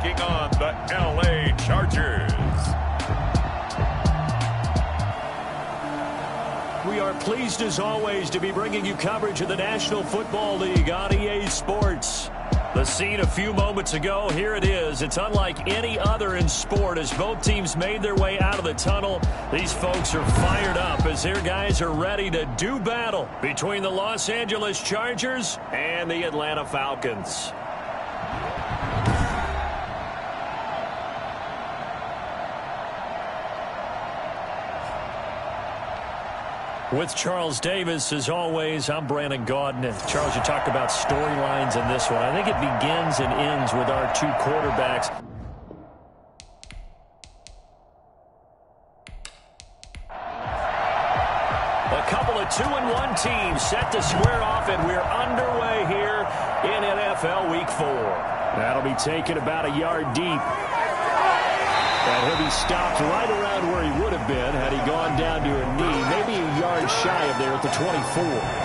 taking on the LA Chargers. We are pleased as always to be bringing you coverage of the National Football League on EA Sports. The scene a few moments ago, here it is. It's unlike any other in sport as both teams made their way out of the tunnel. These folks are fired up as their guys are ready to do battle between the Los Angeles Chargers and the Atlanta Falcons. With Charles Davis, as always, I'm Brandon Gaudin. And Charles, you talked about storylines in this one. I think it begins and ends with our two quarterbacks. A couple of 2-1 teams set to square off, and we're underway here in NFL Week 4. That'll be taken about a yard deep. And he'll be stopped right around where he would have been had he gone down to a knee, maybe a yard shy of there at the 24.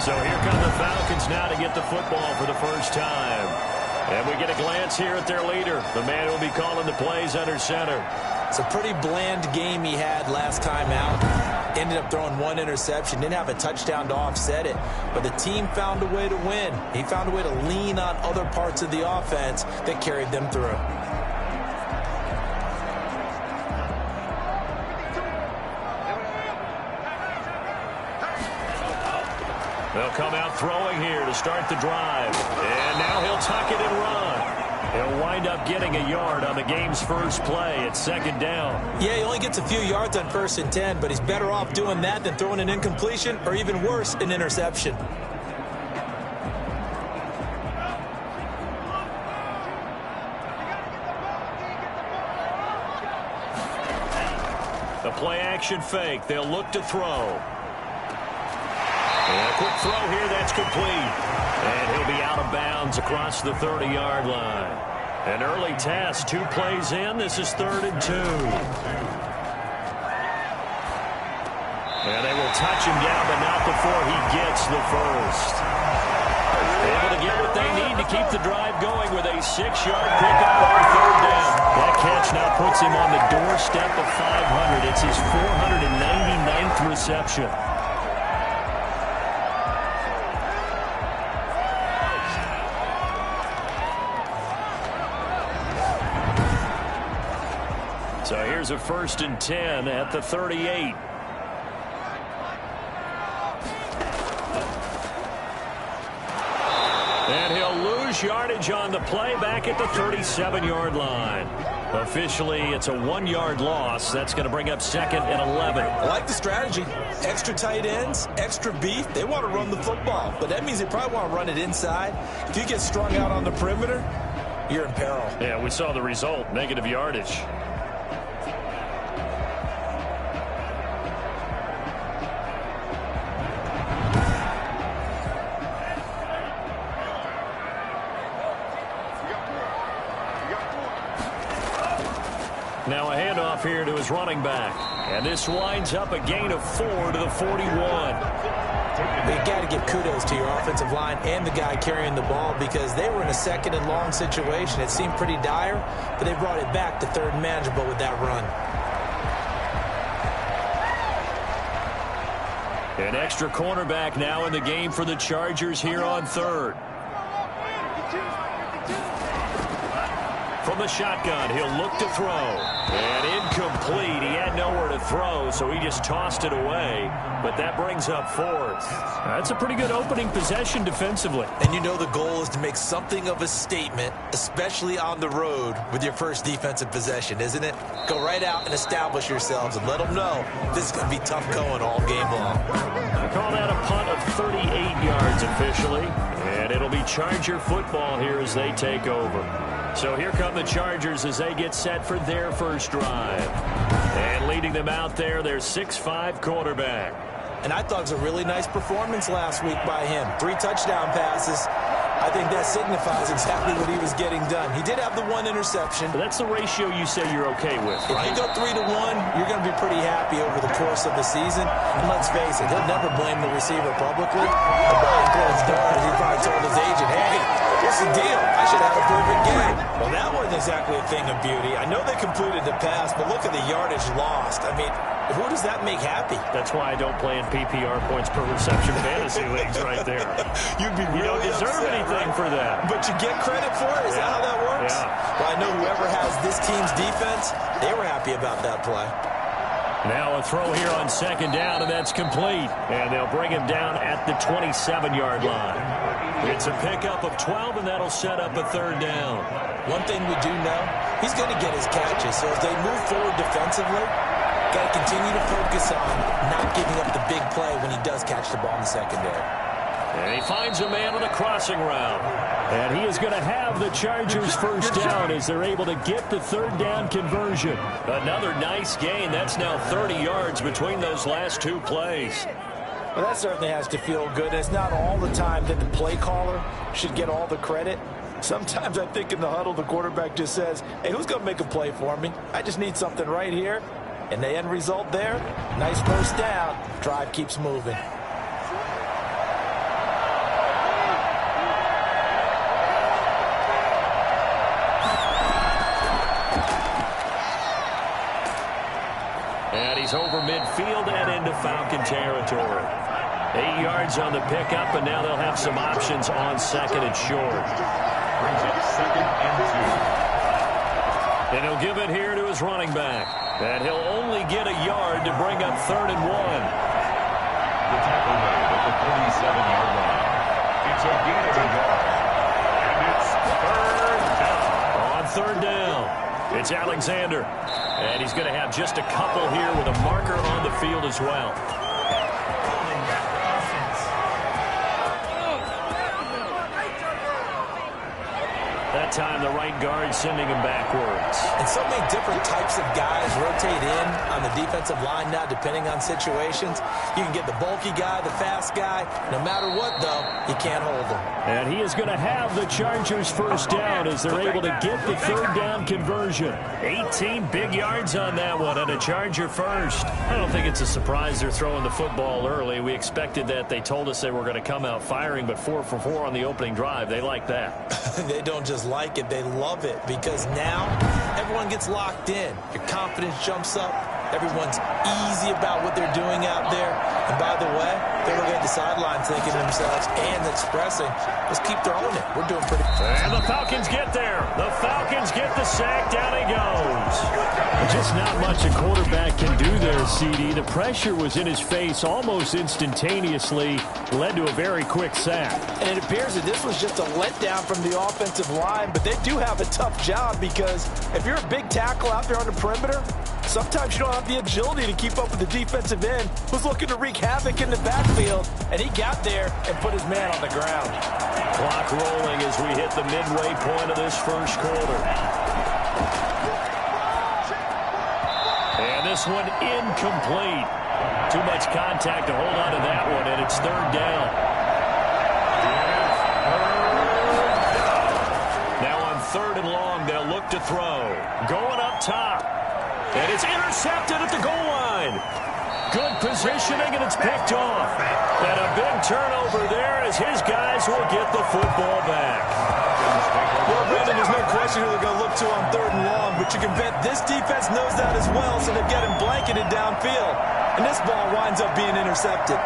So here come the Falcons now to get the football for the first time. And we get a glance here at their leader, the man who will be calling the plays under center. It's a pretty bland game he had last time out. Ended up throwing one interception, didn't have a touchdown to offset it, but the team found a way to win. He found a way to lean on other parts of the offense that carried them through. They'll come out throwing here to start the drive. And now he'll tuck it and run. He'll wind up getting a yard on the game's first play at second down. Yeah, he only gets a few yards on 1st and 10, but he's better off doing that than throwing an incompletion or even worse, an interception. The play action fake. They'll look to throw. And a quick throw here, that's complete. And he'll be out of bounds across the 30-yard line. An early test, 2 plays in. This is 3rd and 2. And they will touch him down, but not before he gets the first. Able to get what they need to keep the drive going with a 6-yard pickup on 3rd down. That catch now puts him on the doorstep of 500. It's his 499th reception. So here's a 1st and 10 at the 38. And he'll lose yardage on the play back at the 37-yard line. Officially, it's a 1-yard loss. That's going to bring up 2nd and 11. I like the strategy. Extra tight ends, extra beef. They want to run the football, but that means they probably want to run it inside. If you get strung out on the perimeter, you're in peril. Yeah, we saw the result, negative yardage. Now a handoff here to his running back. And this winds up a gain of 4 to the 41. You got to give kudos to your offensive line and the guy carrying the ball because they were in a 2nd and long situation. It seemed pretty dire, but they brought it back to 3rd and manageable with that run. An extra cornerback now in the game for the Chargers here on 3rd. From the shotgun, he'll look to throw. And incomplete. He had nowhere to throw, so he just tossed it away. But that brings up 4th. That's a pretty good opening possession defensively. And you know the goal is to make something of a statement, especially on the road with your first defensive possession, isn't it? Go right out and establish yourselves and let them know this is going to be tough going all game long. I call that a punt of 38 yards officially. And it'll be Charger football here as they take over. So here come the Chargers as they get set for their first drive. And leading them out there, their 6'5" quarterback. And I thought it was a really nice performance last week by him. 3 touchdown passes. I think that signifies exactly what he was getting done. He did have the one interception. But that's the ratio you say you're okay with, right? If you go 3-1, you're going to be pretty happy over the course of the season. And let's face it, he'll never blame the receiver publicly. But behind closed doors, he probably told his agent, hey, what's the deal? I should have a perfect game. Well, that wasn't exactly a thing of beauty. I know they completed the pass, but look at the yardage lost. I mean, who does that make happy? That's why I don't play in PPR points per reception fantasy leagues right there. You'd be really You don't deserve upset, anything right? for that. But you get credit for it? Is that how that works? Yeah. Well, I know whoever has this team's defense, they were happy about that play. Now a throw here on second down, and that's complete. And they'll bring him down at the 27-yard line. It's a pickup of 12, and that'll set up a third down. One thing we do know, he's going to get his catches. So as they move forward defensively, got to continue to focus on not giving up the big play when he does catch the ball in the secondary. And he finds a man on a crossing route. And he is going to have the Chargers first down as they're able to get the third down conversion. Another nice gain. That's now 30 yards between those last two plays. Well, that certainly has to feel good. It's not all the time that the play caller should get all the credit. Sometimes I think in the huddle, the quarterback just says, hey, who's going to make a play for me? I just need something right here. And the end result there, nice first down. Drive keeps moving. And he's over midfield and into Falcon territory. 8 yards on the pickup, and now they'll have some options on second and short. Brings up 2nd and 2. And he'll give it here to his running back. And he'll only get a yard to bring up 3rd and 1. The tackle made at the 37-yard line. It's a gain of a yard. And it's 3rd down. On 3rd down, it's Alexander. And he's going to have just a couple here with a marker on the field as well. That time the right guard sending him backwards. And so many different types of guys rotate in on the defensive line now depending on situations. You can get the bulky guy, the fast guy. No matter what, though, you can't hold him. And he is going to have the Chargers first down as they're able to get the third down conversion. 18 big yards on that one and a Charger first. I don't think it's a surprise they're throwing the football early. We expected that. They told us they were going to come out firing, but 4 for 4 on the opening drive. They like that. They don't just like it, they love it, because now everyone gets locked in. Your confidence jumps up. Everyone's easy about what they're doing out there. And by the way, they're looking at the sidelines thinking to themselves and expressing, let's keep throwing it. We're doing pretty good. And the Falcons get there. The Falcons get the sack. Down he goes. Just not much a quarterback can do there, CD. The pressure was in his face almost instantaneously. Led to a very quick sack. And it appears that this was just a letdown from the offensive line, but they do have a tough job because if you're a big tackle out there on the perimeter, sometimes you don't have the agility to keep up with the defensive end who's looking to wreak havoc in the backfield, and he got there and put his man on the ground. Clock rolling as we hit the midway point of this first quarter. And this one incomplete. Too much contact to hold on to that one, and it's 3rd down. Now on 3rd and long, they'll look to throw. Going up top. And it's intercepted at the goal line. Good positioning, and it's picked off. And a big turnover there as his guys will get the football back. Well, Brandon, there's no question who they're going to look to on 3rd and long, but you can bet this defense knows that as well, so they're getting blanketed downfield. And this ball winds up being intercepted.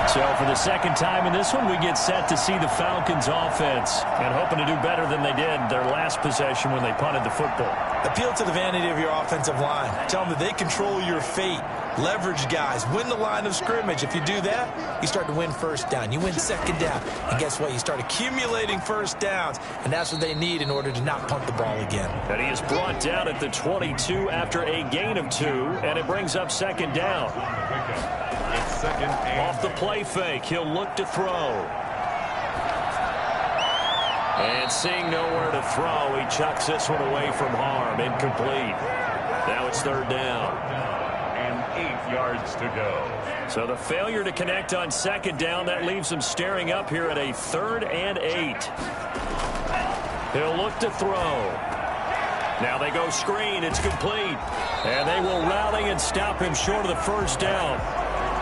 So for the second time in this one, we get set to see the Falcons offense and hoping to do better than they did their last possession when they punted the football. Appeal to the vanity of your offensive line. Tell them that they control your fate. Leverage guys. Win the line of scrimmage. If you do that, you start to win first down. You win second down. And guess what? You start accumulating first downs. And that's what they need in order to not punt the ball again. And he is brought down at the 22 after a gain of 2, and it brings up 2nd down. It's 2nd and Off the play fake, he'll look to throw. And seeing nowhere to throw, he chucks this one away from harm. Incomplete. Now it's 3rd down. and 8. yards to go. So the failure to connect on second down, that leaves them staring up here at a 3rd and 8. He'll look to throw. Now they go screen. It's complete. And they will rally and stop him short of the first down.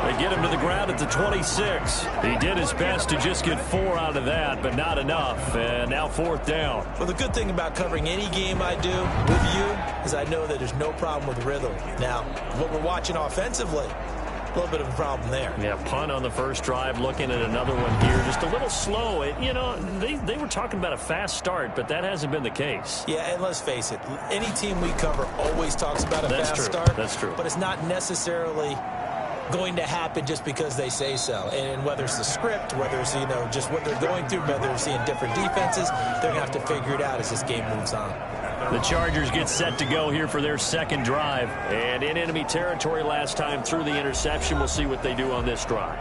They get him to the ground at the 26. He did his best to just get 4 out of that, but not enough. And now 4th down. Well, the good thing about covering any game I do with you is I know that there's no problem with rhythm. Now, what we're watching offensively, a little bit of a problem there. Yeah, punt on the first drive, looking at another one here. Just a little slow. You know, they were talking about a fast start, but that hasn't been the case. Yeah, and let's face it, any team we cover always talks about a fast start. That's true. But it's not necessarily going to happen just because they say so. And whether it's the script, whether it's, just what they're going through, whether they're seeing different defenses, they're going to have to figure it out as this game moves on. The Chargers get set to go here for their second drive. And in enemy territory last time through the interception. We'll see what they do on this drive.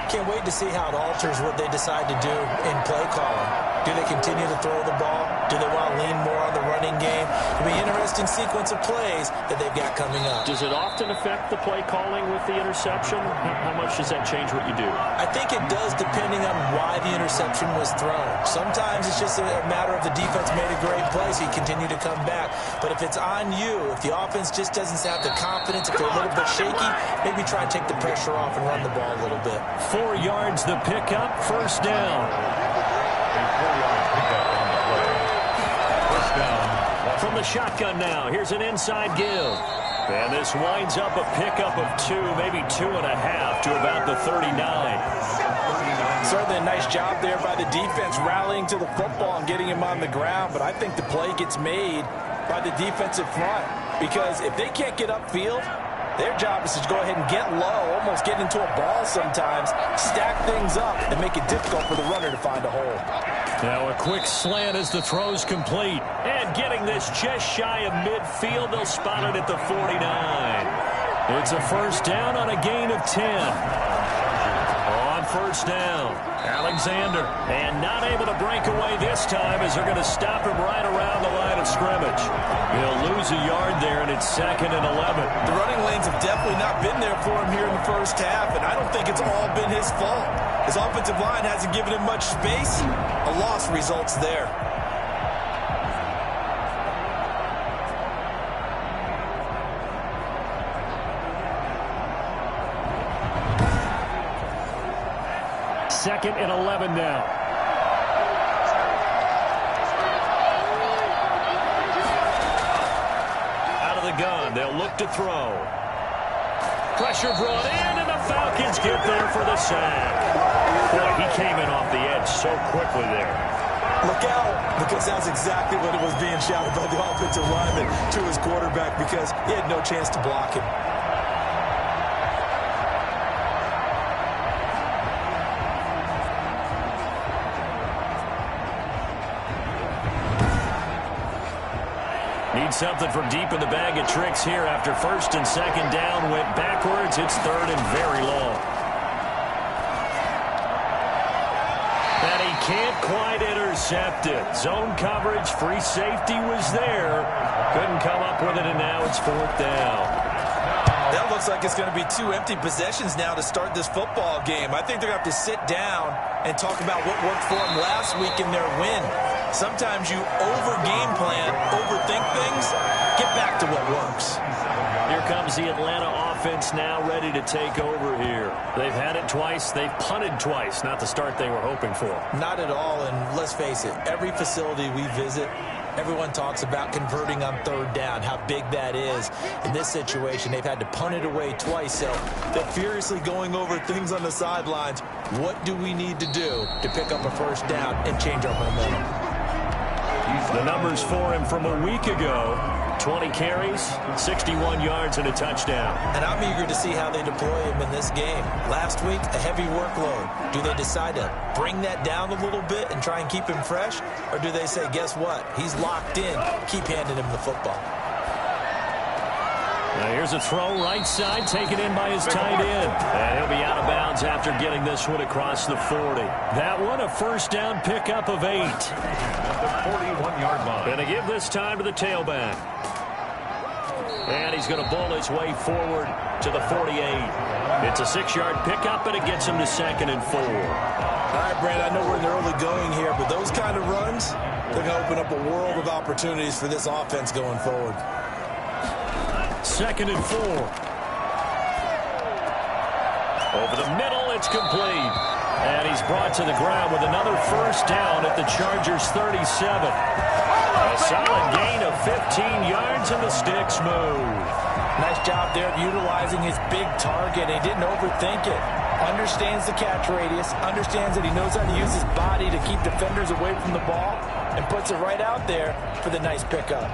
Can't wait to see how it alters what they decide to do in play calling. Do they continue to throw the ball? Do they want to lean more on the running game? It'll be an interesting sequence of plays that they've got coming up. Does it often affect the play calling with the interception? How much does that change what you do? I think it does, depending on why the interception was thrown. Sometimes it's just a matter of the defense made a great play, so you continue to come back. But if it's on you, if the offense just doesn't have the confidence, if they're a little bit shaky, maybe try and take the pressure off and run the ball a little bit. 4 yards the pickup, first down. From the shotgun now, here's an inside give. And this winds up a pickup of 2, maybe 2.5 to about the 39. Certainly a nice job there by the defense rallying to the football and getting him on the ground. But I think the play gets made by the defensive front. Because if they can't get upfield, their job is to go ahead and get low, almost get into a ball sometimes, stack things up, and make it difficult for the runner to find a hole. Now a quick slant as the throw's complete. And getting this just shy of midfield, they'll spot it at the 49. It's a first down on a gain of 10. On first down, Alexander. And not able to break away this time as they're going to stop him right around the line of scrimmage. He'll lose a yard there, and it's 2nd and 11. The running lanes have definitely not been there for him here in the first half, and I don't think it's all been his fault. His offensive line hasn't given him much space. A loss results there. Second and 11 now. Out of the gun, they'll look to throw. Pressure brought in, and the Falcons get there for the sack. Boy, he came in off the edge so quickly there. Look out, because that's exactly what it was being shouted by the offensive lineman to his quarterback, because he had no chance to block him. Need something from deep in the bag of tricks here after first and second down went backwards. It's 3rd and very long. And he can't quite intercept it. Zone coverage, free safety was there. Couldn't come up with it, and now it's 4th down. That looks like it's going to be 2 empty possessions now to start this football game. I think they're going to have to sit down and talk about what worked for them last week in their win. Sometimes you over-game plan, overthink things, get back to what works. Here comes the Atlanta offense now ready to take over here. They've had it twice. They've punted twice. Not the start they were hoping for. Not at all, and let's face it, every facility we visit, everyone talks about converting on 3rd down, how big that is. In this situation, they've had to punt it away twice, so they're furiously going over things on the sidelines. What do we need to do to pick up a first down and change our momentum? The numbers for him from a week ago: 20 carries, 61 yards, and a touchdown. And I'm eager to see how they deploy him in this game. Last week, a heavy workload. Do they decide to bring that down a little bit and try and keep him fresh? Or do they say, guess what? He's locked in. Keep handing him the football. Now here's a throw right side, taken in by his tight end. And he'll be out of bounds after getting this one across the 40. That one, a first down pickup of 8. At the 41-yard line. Going to give this time to the tailback. And he's going to bull his way forward to the 48. It's a 6-yard pickup, and it gets him to 2nd and 4. All right, Brand, I know we're in the early going here, but those kind of runs, they're going to open up a world of opportunities for this offense going forward. 2nd and 4. Over the middle, it's complete. And he's brought to the ground with another first down at the Chargers' 37. A solid gain of 15 yards, and the sticks move. Nice job there of utilizing his big target. He didn't overthink it. Understands the catch radius, understands that he knows how to use his body to keep defenders away from the ball, and puts it right out there for the nice pickup.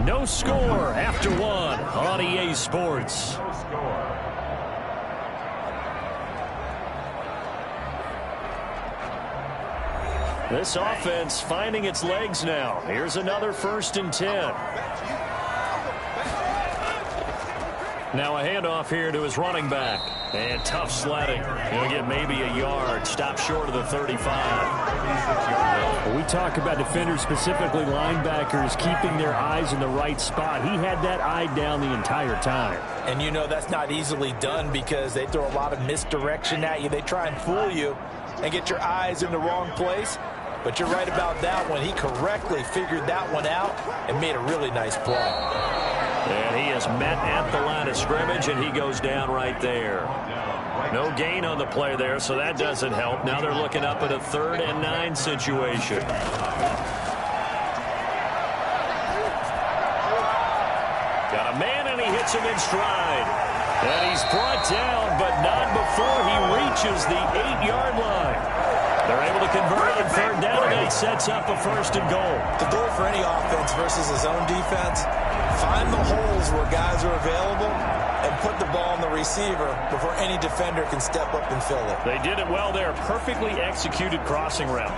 No score after 1 on EA Sports. No score. This offense finding its legs now. Here's another 1st and 10. Now a handoff here to his running back. And tough sledding. He'll get maybe a yard. Stop short of the 35. When we talk about defenders, specifically linebackers, keeping their eyes in the right spot. He had that eye down the entire time. And you know that's not easily done because they throw a lot of misdirection at you. They try and fool you and get your eyes in the wrong place. But you're right about that one. He correctly figured that one out and made a really nice play. And he is met at the line of scrimmage, and he goes down right there. No gain on the play there, so that doesn't help. Now they're looking up at a 3rd and 9 situation. Got a man, and he hits him in stride. And he's brought down, but not before he reaches the 8-yard line. They're able to convert on 3rd down, and it sets up a 1st and goal. The goal for any offense versus his own defense, find the holes where guys are available and put the ball on the receiver before any defender can step up and fill it. They did it well there. Perfectly executed crossing route.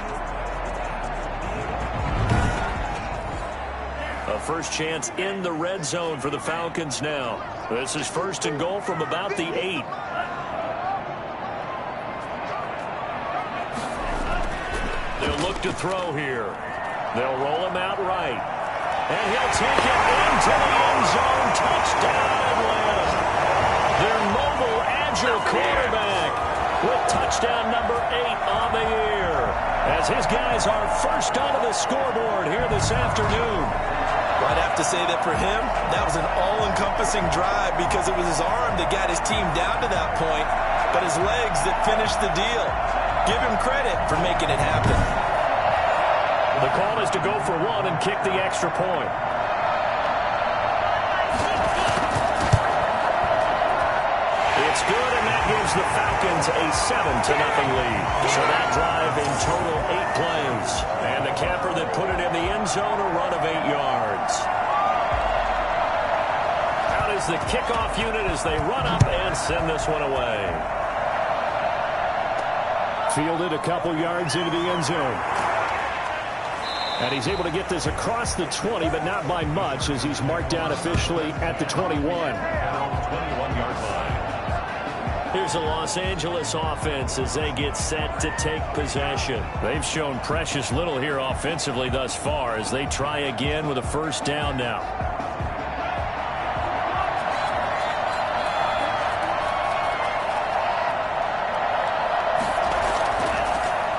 A first chance in the red zone for the Falcons now. This is 1st and goal from about the 8. They'll look to throw here. They'll roll him out right. And he'll take it into the end zone. Touchdown, Atlanta. Their mobile, agile quarterback with touchdown number 8 on the year. As his guys are first onto the scoreboard here this afternoon. Well, I'd have to say that for him, that was an all-encompassing drive because it was his arm that got his team down to that point, but his legs that finished the deal. Give him credit for making it happen. The call is to go for 1 and kick the extra point. It's good, and that gives the Falcons a 7-0 lead. So that drive in total 8 plays. And the capper that put it in the end zone, a run of 8 yards. Out is the kickoff unit as they run up and send this one away. Fielded a couple yards into the end zone. And he's able to get this across the 20, but not by much, as he's marked down officially at the 21. 21-yard line. Here's the Los Angeles offense as they get set to take possession. They've shown precious little here offensively thus far as they try again with a first down now.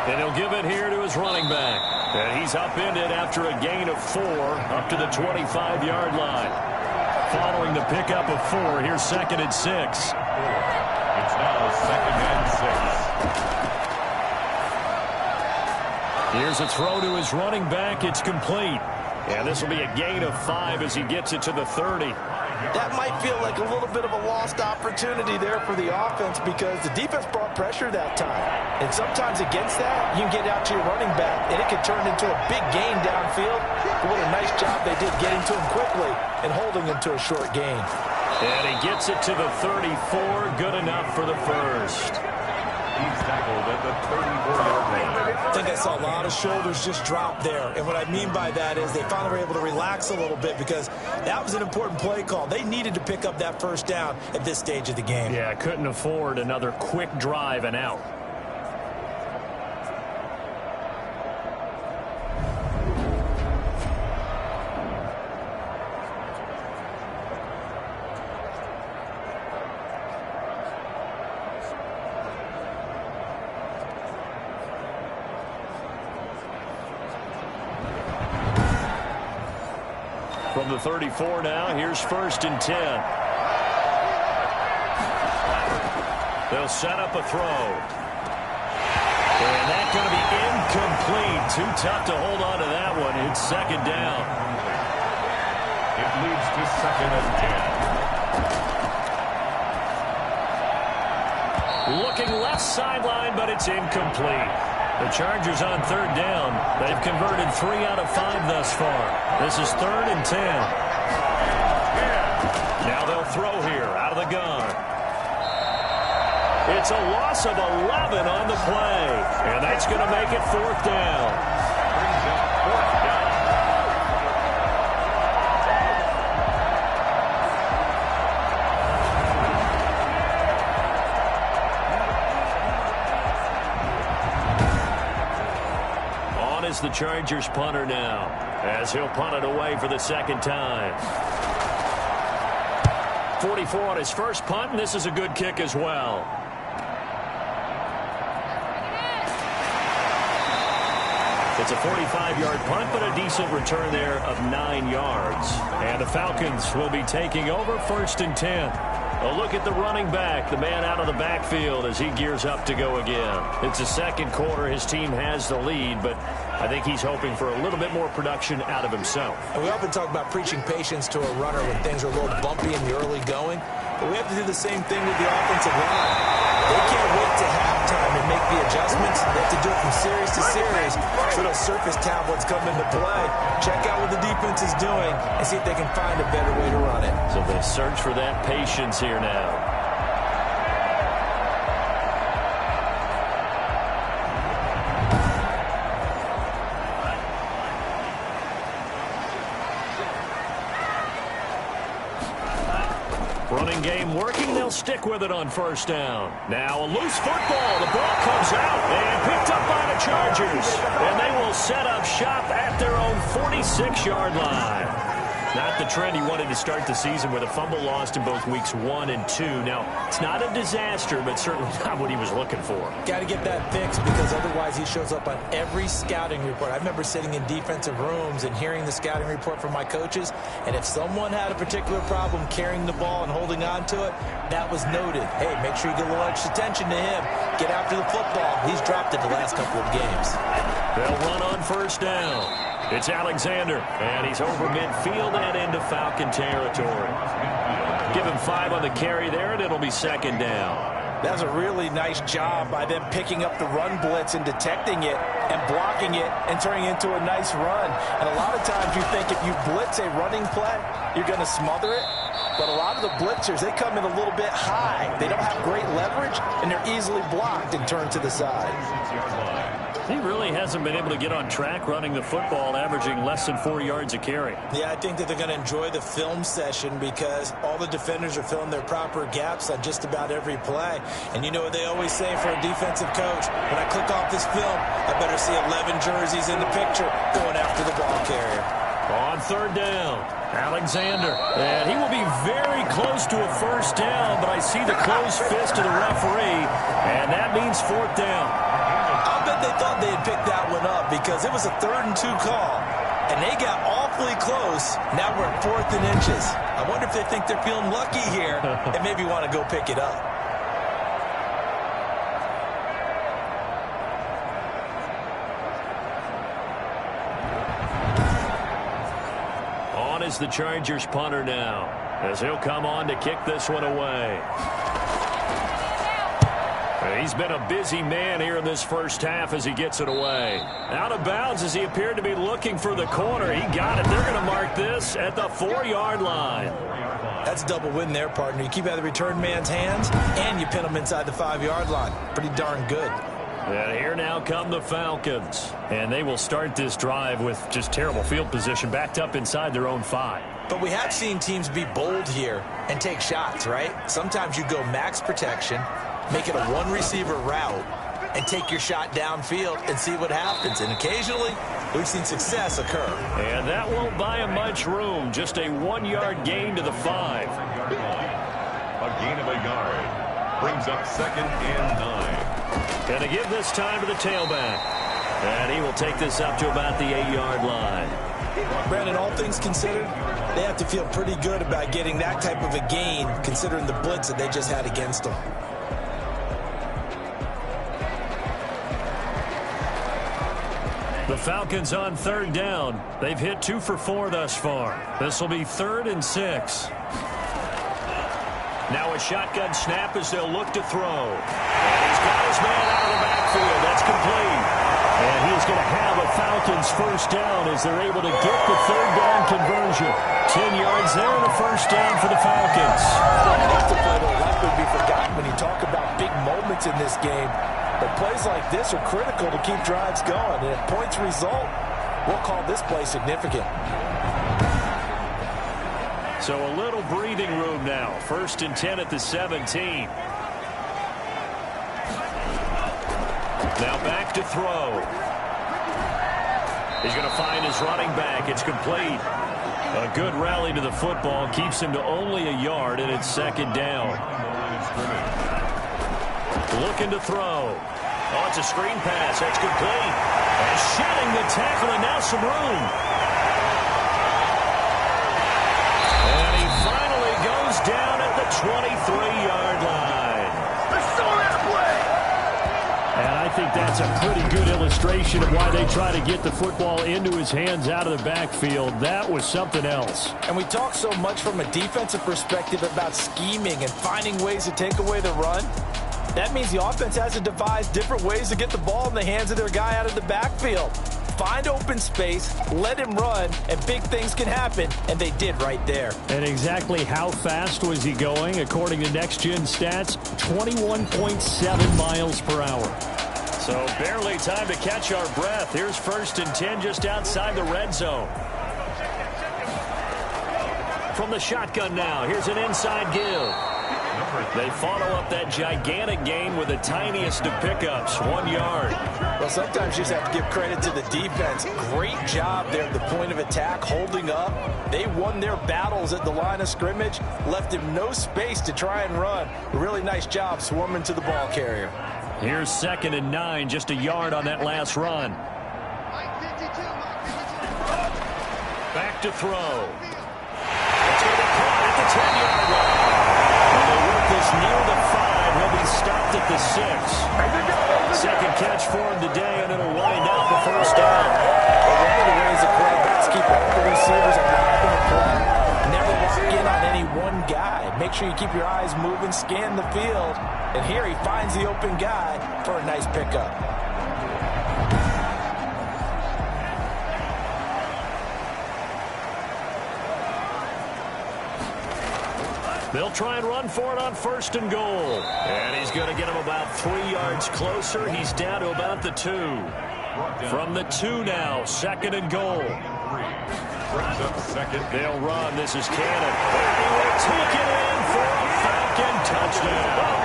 And he'll give it here to his running back. And he's upended after a gain of 4 up to the 25-yard line. Following the pickup of 4, here's 2nd and 6. It's now 2nd and 6. Here's a throw to his running back. It's complete. And this will be a gain of 5 as he gets it to the 30. That might feel like a little bit of a lost opportunity there for the offense because the defense brought pressure that time. And sometimes against that, you can get out to your running back, and it could turn into a big gain downfield. But what a nice job they did getting to him quickly and holding him to a short gain. And he gets it to the 34. Good enough for the first. He's tackled at the 34-yard line. I think I saw a lot of shoulders just drop there. And what I mean by that is they finally were able to relax a little bit because that was an important play call. They needed to pick up that first down at this stage of the game. Yeah, couldn't afford another quick drive and out. From the 34 now, here's 1st and 10. They'll set up a throw. And that's going to be incomplete. Too tough to hold on to that one. It's 2nd down. It leads to 2nd and 10. Looking left sideline, but it's incomplete. The Chargers on 3rd down. They've converted 3 out of 5 thus far. This is 3rd and 10. Now they'll throw here out of the gun. It's a loss of 11 on the play. And that's going to make it 4th down. Brings up 4th down. Is the Chargers punter now, as he'll punt it away for the 2nd time. 44 on his first punt, and this is a good kick as well. It's a 45-yard punt, but a decent return there of 9 yards. And the Falcons will be taking over 1st and 10. A look at the running back, the man out of the backfield as he gears up to go again. It's the 2nd quarter. His team has the lead, but I think he's hoping for a little bit more production out of himself. And we often talk about preaching patience to a runner when things are a little bumpy in the early going, but we have to do the same thing with the offensive line. They can't wait to halftime and make the adjustments. They have to do it from series to series so those surface tablets come into play. Check out what the defense is doing and see if they can find a better way to run it. So they search for that patience here now. Running game working. They'll stick with it on 1st down. Now a loose football. The ball comes out and picked up by the Chargers. And they will set up shop at their own 46-yard line. Not the trend he wanted to start the season with a fumble lost in both weeks 1 and 2. Now, it's not a disaster, but certainly not what he was looking for. Got to get that fixed because otherwise he shows up on every scouting report. I remember sitting in defensive rooms and hearing the scouting report from my coaches, and if someone had a particular problem carrying the ball and holding on to it, that was noted. Hey, make sure you get a little extra attention to him. Get after the football. He's dropped it the last couple of games. They'll run on 1st down. It's Alexander, and he's over midfield and into Falcon territory. Give him 5 on the carry there, and it'll be 2nd down. That's a really nice job by them picking up the run blitz and detecting it and blocking it and turning it into a nice run. And a lot of times you think if you blitz a running play, you're going to smother it. But a lot of the blitzers, they come in a little bit high. They don't have great leverage, and they're easily blocked and turned to the side. He really hasn't been able to get on track running the football, averaging less than 4 yards a carry. Yeah, I think that they're going to enjoy the film session because all the defenders are filling their proper gaps on just about every play. And you know what they always say for a defensive coach? When I click off this film, I better see 11 jerseys in the picture going after the ball carrier. On 3rd down, Alexander. And he will be very close to a 1st down, but I see the closed fist of the referee, and that means 4th down. I bet they thought they had picked that one up because it was a 3rd and 2 call, and they got awfully close. Now we're at 4th and inches. I wonder if they think they're feeling lucky here and maybe want to go pick it up. On is the Chargers punter now, as he'll come on to kick this one away. He's been a busy man here in this first half as he gets it away. Out of bounds as he appeared to be looking for the corner. He got it. They're going to mark this at the 4-yard line. That's a double win there, partner. You keep out of the return man's hands, and you pin him inside the 5-yard line. Pretty darn good. And here now come the Falcons. And they will start this drive with just terrible field position, backed up inside their own 5. But we have seen teams be bold here and take shots, right? Sometimes you go max protection, make it a one-receiver route, and take your shot downfield and see what happens. And occasionally, we've seen success occur. And that won't buy him much room. Just a 1-yard gain to the 5. A gain of a yard. Brings up 2nd and 9. Going to give this time to the tailback. And he will take this up to about the 8-yard line. Brandon, all things considered, they have to feel pretty good about getting that type of a gain, considering the blitz that they just had against them. The Falcons on 3rd down. They've hit 2 for 4 thus far. This will be 3rd and 6. Now a shotgun snap as they'll look to throw. And he's got his man out of the backfield. That's complete. And he's going to have a Falcons first down as they're able to get the 3rd down conversion. 10 yards there and a first down for the Falcons. Not to play will likely be forgotten when you talk about big moments in this game. But plays like this are critical to keep drives going. And if points result, we'll call this play significant. So a little breathing room now. 1st and 10 at the 17. Now back to throw. He's going to find his running back. It's complete. A good rally to the football keeps him to only a yard, and it's 2nd down. Looking to throw. Oh, it's a screen pass. That's complete. And shedding the tackle, and now some room. And he finally goes down at the 23-yard line. And I think that's a pretty good illustration of why they try to get the football into his hands out of the backfield. That was something else. And we talk so much from a defensive perspective about scheming and finding ways to take away the run. That means the offense has to devise different ways to get the ball in the hands of their guy out of the backfield. Find open space, let him run, and big things can happen, and they did right there. And exactly how fast was he going? According to Next Gen Stats, 21.7 miles per hour. So barely time to catch our breath. Here's 1st and 10 just outside the red zone. From the shotgun now, here's an inside give. They follow up that gigantic gain with the tiniest of pickups, 1 yard. Well, sometimes you just have to give credit to the defense. Great job there at the point of attack, holding up. They won their battles at the line of scrimmage, left him no space to try and run. A really nice job swarming to the ball carrier. Here's 2nd and 9, just a yard on that last run. Back to throw. It's going to be caught at the 10-yard line. And they work this near the 5. He'll be stopped at the 6. Second catch for him today, and it'll wind up the first down. Well, one of the ways the quarterbacks keep all the receivers alive in the play. Never lock in on any one guy. Make sure you keep your eyes moving, scan the field. And here he finds the open guy for a nice pickup. They'll try and run for it on 1st and goal. And he's going to get him about 3 yards closer. He's down to about the 2. From the 2 now, 2nd and goal. They'll run. This is Cannon. And he will take it in for a Falcon touchdown.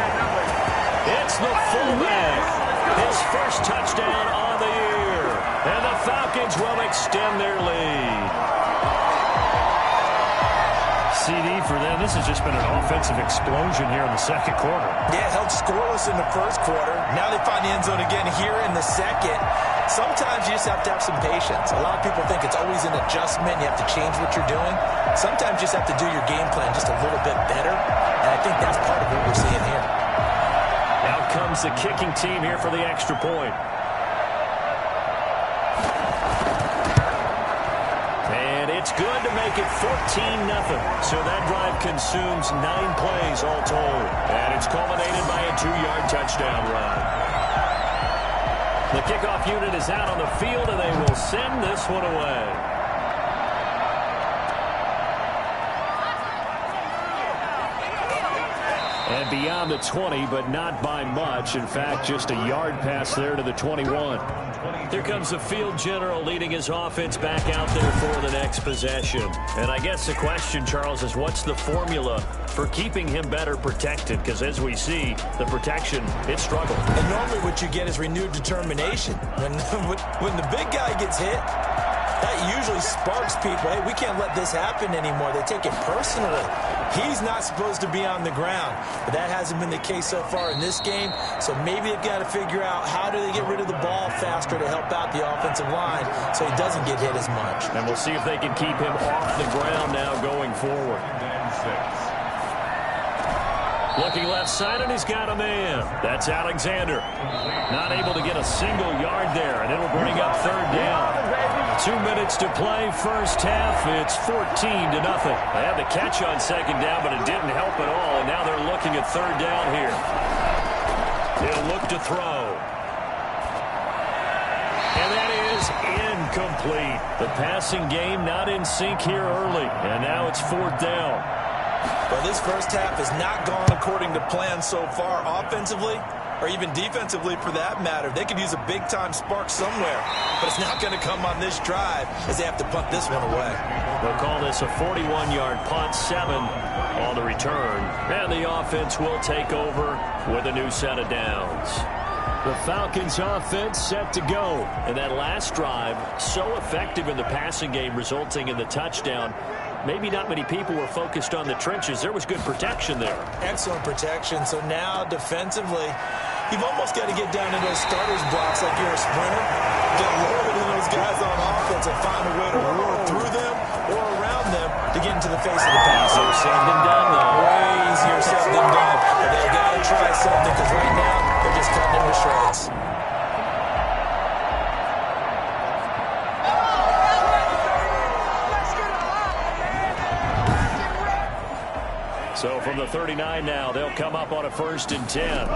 It's the fullback. His first touchdown on the year. And the Falcons will extend their lead. CD for them. This has just been an offensive explosion here in the 2nd quarter. Yeah, held scoreless in the 1st quarter. Now they find the end zone again here in the 2nd. Sometimes you just have to have some patience. A lot of people think it's always an adjustment. You have to change what you're doing. Sometimes you just have to do your game plan just a little bit better. And I think that's part of what we're seeing here. Out comes the kicking team here for the extra point. And it's good to make it 14-0. So that drive consumes 9 plays all told. And it's culminated by a 2-yard touchdown run. The kickoff unit is out on the field, and they will send this one away. And beyond the 20, but not by much. In fact, just a yard pass there to the 21. Here comes the field general leading his offense back out there for the next possession. And I guess the question, Charles, is what's the formula for keeping him better protected? Because as we see, the protection, it struggled. And normally what you get is renewed determination. When the big guy gets hit, that usually sparks people. Hey, we can't let this happen anymore. They take it personally. He's not supposed to be on the ground. But that hasn't been the case so far in this game. So maybe they've got to figure out how do they get rid of the ball faster to help out the offensive line so he doesn't get hit as much. And we'll see if they can keep him off the ground now going forward. Looking left side, and he's got a man. That's Alexander. Not able to get a single yard there, and it'll bring up 3rd down. 2 minutes to play, first half. It's 14-0. They had the catch on 2nd down, but it didn't help at all, and now they're looking at 3rd down here. He'll look to throw. And that is incomplete. The passing game not in sync here early, and now it's 4th down. Well, this first half has not gone according to plan so far offensively or even defensively for that matter. They could use a big-time spark somewhere, but it's not going to come on this drive as they have to punt this one away. They'll call this a 41-yard punt, 7 on the return, and the offense will take over with a new set of downs. The Falcons offense set to go. And that last drive, so effective in the passing game, resulting in the touchdown. Maybe not many people were focused on the trenches. There was good protection there. Excellent protection. So now defensively, you've almost got to get down into those starters blocks like you're a sprinter. Get lower than those guys on offense and find a way to roar through them or around them to get into the face of the pass. Easier said than done, though. Way easier said than done. But they've got to try something because right now they're just cutting them to shreds. So from the 39 now, they'll come up on a 1st and 10.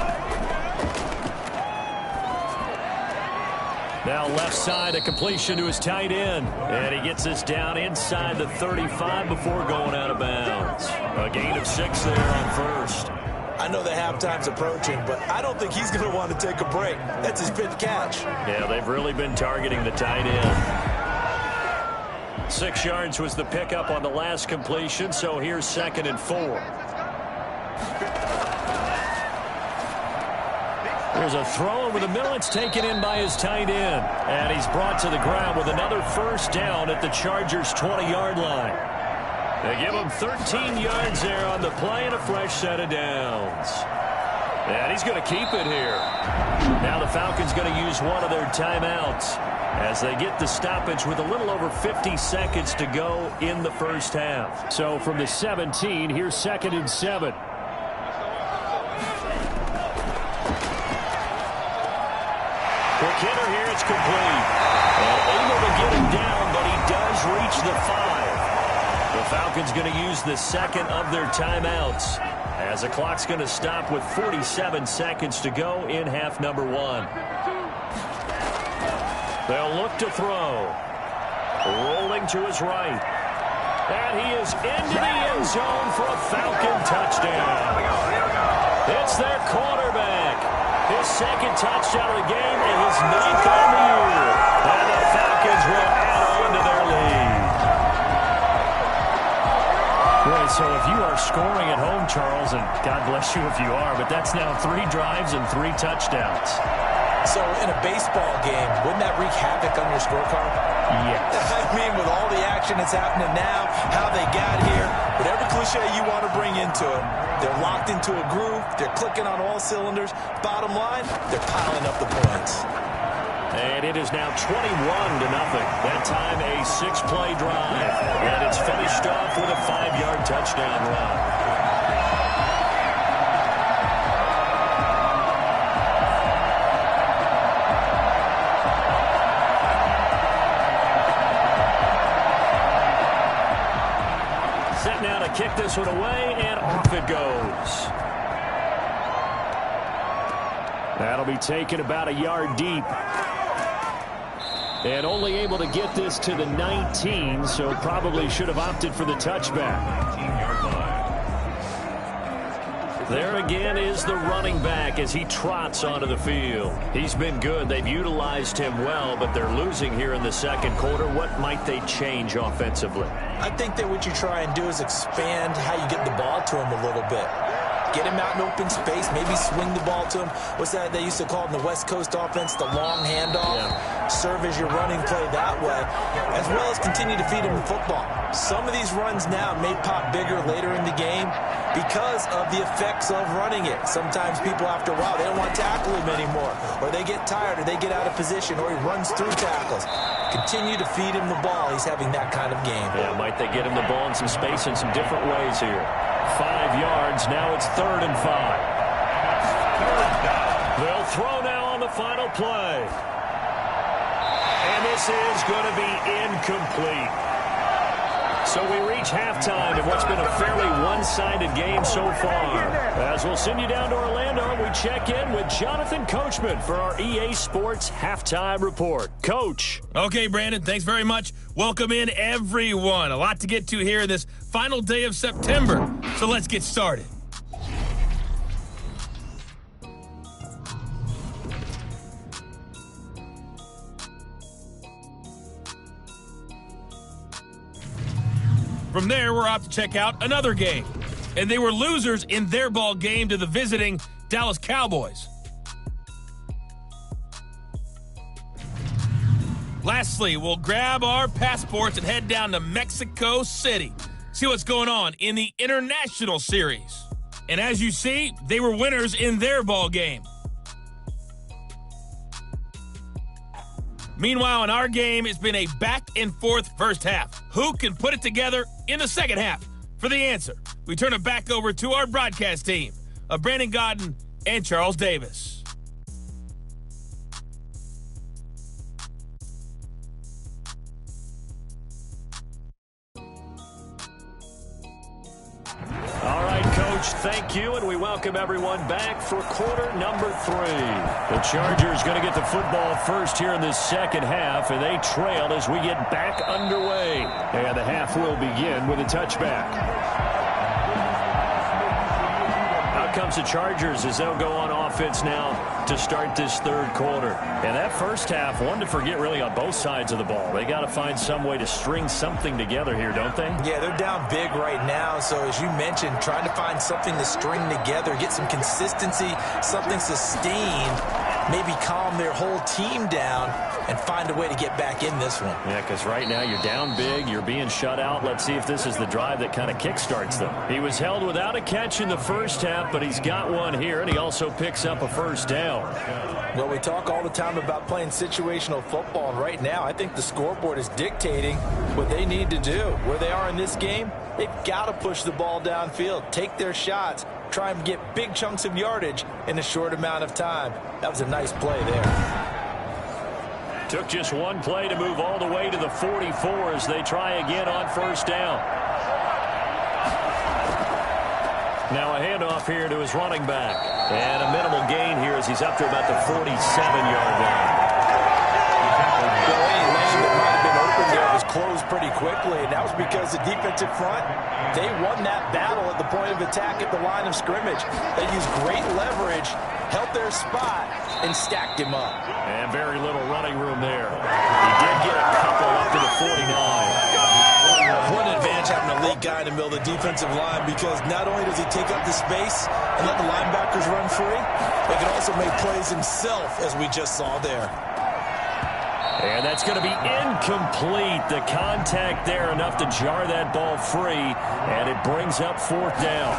Now left side, a completion to his tight end. And he gets this down inside the 35 before going out of bounds. A gain of 6 there on 1st. I know the halftime's approaching, but I don't think he's going to want to take a break. That's his 5th catch. Yeah, they've really been targeting the tight end. 6 yards was the pickup on the last completion, so here's 2nd and 4. There's a throw over the middle. It's taken in by his tight end. And he's brought to the ground with another 1st down at the Chargers' 20-yard line. They give him 13 yards there on the play and a fresh set of downs. And he's going to keep it here. Now the Falcons going to use one of their timeouts as they get the stoppage with a little over 50 seconds to go in the first half. So from the 17, here's 2nd and 7. Quick hitter here, it's complete. And able to get him down, but he does reach the 5. The Falcons going to use the 2nd of their timeouts as the clock's going to stop with 47 seconds to go in half number 1. They'll look to throw. Rolling to his right. And he is into the end zone for a Falcon touchdown. It's their quarterback. His 2nd touchdown of the game and his 9th on the year. And the Falcons will add on to their lead. Boy, so if you are scoring at home, Charles, and God bless you if you are, but that's now 3 drives and 3 touchdowns. So in a baseball game, wouldn't that wreak havoc on your scorecard? Yes. I mean, with all the action that's happening now, how they got here, whatever cliche you want to bring into it, they're locked into a groove, they're clicking on all cylinders. Bottom line, they're piling up the points. And it is now 21-0. That time a 6-play drive. And it's finished off with a 5-yard touchdown run. kick this one away, and off it goes. That'll be taken about a yard deep. And only able to get this to the 19, so probably should have opted for the touchback. 19-yard line. There again is the running back as he trots onto the field. He's been good. They've utilized him well, but they're losing here in the second quarter. What might they change offensively? I think that what you try and do is expand how you get the ball to him a little bit. Get him out in open space, maybe swing the ball to him. What's that they used to call in the West Coast offense, the long handoff? Yeah. Serve as your running play that way, as well as continue to feed him the football. Some of these runs now may pop bigger later in the game because of the effects of running it. Sometimes people, after a while, they don't want to tackle him anymore, or they get tired, or they get out of position, or he runs through tackles. Continue to feed him the ball. He's having that kind of game. Yeah, might they get him the ball in some space in some different ways here. 5 yards. Now it's 3rd and 5. They'll throw now on the final play. And this is going to be incomplete. So we reach halftime in what's been a fairly one-sided game so far. As we'll send you down to Orlando, we check in with Jonathan Coachman for our EA Sports Halftime Report. Coach. Okay, Brandon, thanks very much. Welcome in, everyone. A lot to get to here this final day of September. So let's get started. From there, we're off to check out another game. And they were losers in their ball game to the visiting Dallas Cowboys. Lastly, we'll grab our passports and head down to Mexico City. See what's going on in the International Series. And as you see, they were winners in their ball game. Meanwhile, in our game, it's been a back-and-forth first half. Who can put it together in the second half? For the answer, we turn it back over to our broadcast team of Brandon Godden and Charles Davis. All right, Coach, thank you, and we welcome everyone back for quarter number 3. The Chargers going to get the football first here in this second half, and they trail as we get back underway. And the half will begin with a touchback. Out comes the Chargers as they'll go on offense now to start this third quarter. And that first half, one to forget really on both sides of the ball. They got to find some way to string something together here, don't they? Yeah, they're down big right now. So as you mentioned, trying to find something to string together, get some consistency, something sustained, maybe calm their whole team down and find a way to get back in this one. Yeah, because right now you're down big, you're being shut out. Let's see if this is the drive that kind of kickstarts them. He was held without a catch in the first half, but he's got one here, and he also picks up a first down. Well, we talk all the time about playing situational football, and right now I think the scoreboard is dictating what they need to do. Where they are in this game, they've got to push the ball downfield, take their shots, try and get big chunks of yardage in a short amount of time. That was a nice play there. Took just one play to move all the way to the 44 as they try again on first down. Now a handoff here to his running back. And a minimal gain here as he's up to about the 47-yard line. Well, any lane that might have been open there was closed pretty quickly, and that was because the defensive front, they won that battle at the point of attack at the line of scrimmage. They used great leverage, held their spot, and stacked him up. And very little running room there. He did get a couple up to the 49. One advantage having a elite guy in the middle of the defensive line, because not only does he take up the space and let the linebackers run free, but he can also make plays himself, as we just saw there. And that's going to be incomplete. The contact there enough to jar that ball free, and it brings up fourth down.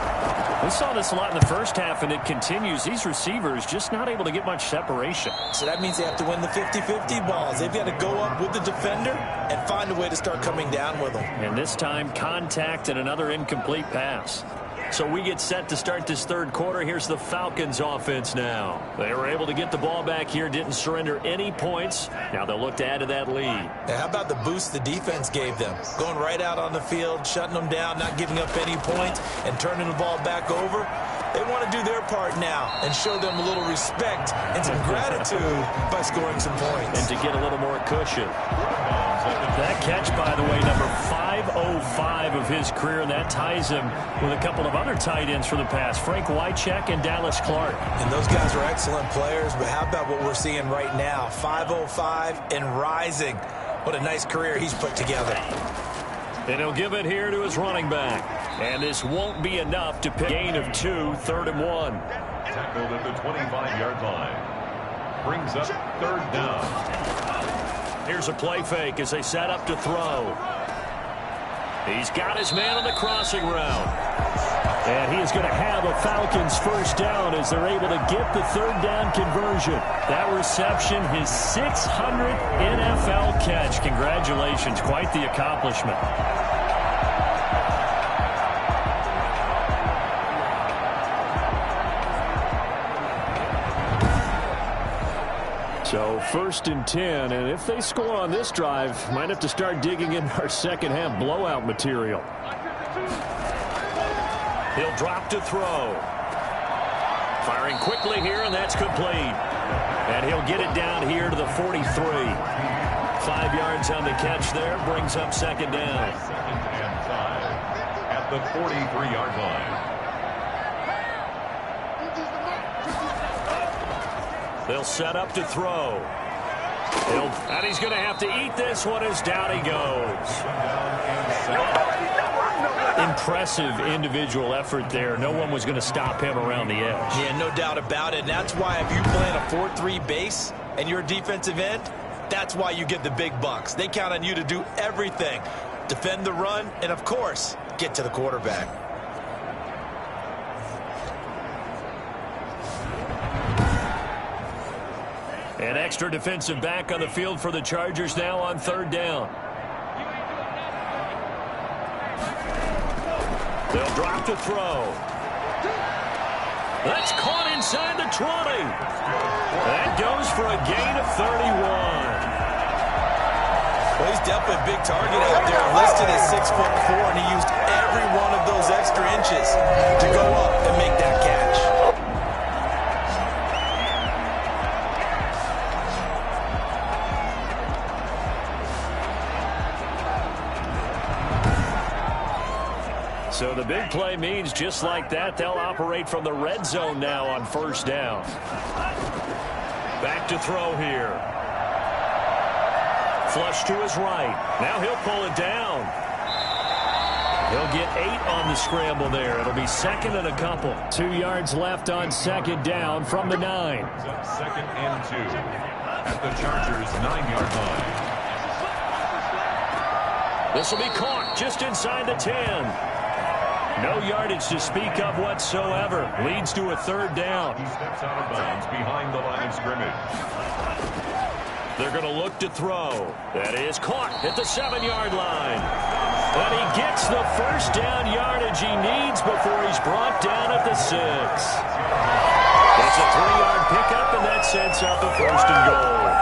We saw this a lot in the first half, and it continues. These receivers just not able to get much separation. So that means they have to win the 50-50 balls. They've got to go up with the defender and find a way to start coming down with them. And this time, contact and another incomplete pass. So we get set to start this third quarter. Here's the Falcons offense now. They were able to get the ball back here, didn't surrender any points. Now they'll look to add to that lead. Now, how about the boost the defense gave them? Going right out on the field, shutting them down, not giving up any points, and turning the ball back over. They want to do their part now and show them a little respect and some gratitude by scoring some points. And to get a little more cushion. That catch, by the way, number 505 of his career, and that ties him with a couple of other tight ends for the past, Frank Wycheck and Dallas Clark. And those guys are excellent players, but how about what we're seeing right now? 505 and rising. What a nice career he's put together. And he'll give it here to his running back. And this won't be enough to pick a gain of 2, 3rd and 1. Tackled at the 25-yard line. Brings up 3rd down. Here's a play fake as they set up to throw. He's got his man on the crossing route. And he is going to have a Falcons first down as they're able to get the 3rd down conversion. That reception, his 600th NFL catch. Congratulations. Quite the accomplishment. So 1st and 10, and if they score on this drive, might have to start digging in our second half blowout material. He'll drop to throw. Firing quickly here, and that's complete. And he'll get it down here to the 43. 5 yards on the catch there, brings up 2nd down. 2nd and 5 at the 43-yard line. They'll set up to throw. And he's going to have to eat this one as down he goes. Impressive individual effort there. No one was going to stop him around the edge. Yeah, no doubt about it. And that's why if you play in a 4-3 base and you're a defensive end, that's why you get the big bucks. They count on you to do everything. Defend the run and, of course, get to the quarterback. An extra defensive back on the field for the Chargers now on 3rd down. They'll drop to throw. That's caught inside the 20. That goes for a gain of 31. Well, he's definitely a big target out there, listed at 6'4", and he used every one of those extra inches to go up and make that catch. So the big play means just like that, they'll operate from the red zone now on 1st down. Back to throw here. Flush to his right. Now he'll pull it down. He'll get 8 on the scramble there. It'll be 2nd and a couple. 2 yards left on 2nd down from the 9. 2nd and 2 at the Chargers' 9-yard line. This will be caught just inside the 10. No yardage to speak of whatsoever. Leads to a 3rd down. He steps out of bounds behind the line of scrimmage. They're going to look to throw. That is caught at the 7-yard line. And he gets the first down yardage he needs before he's brought down at the 6. It's a 3-yard pickup, and that sets up a 1st and goal.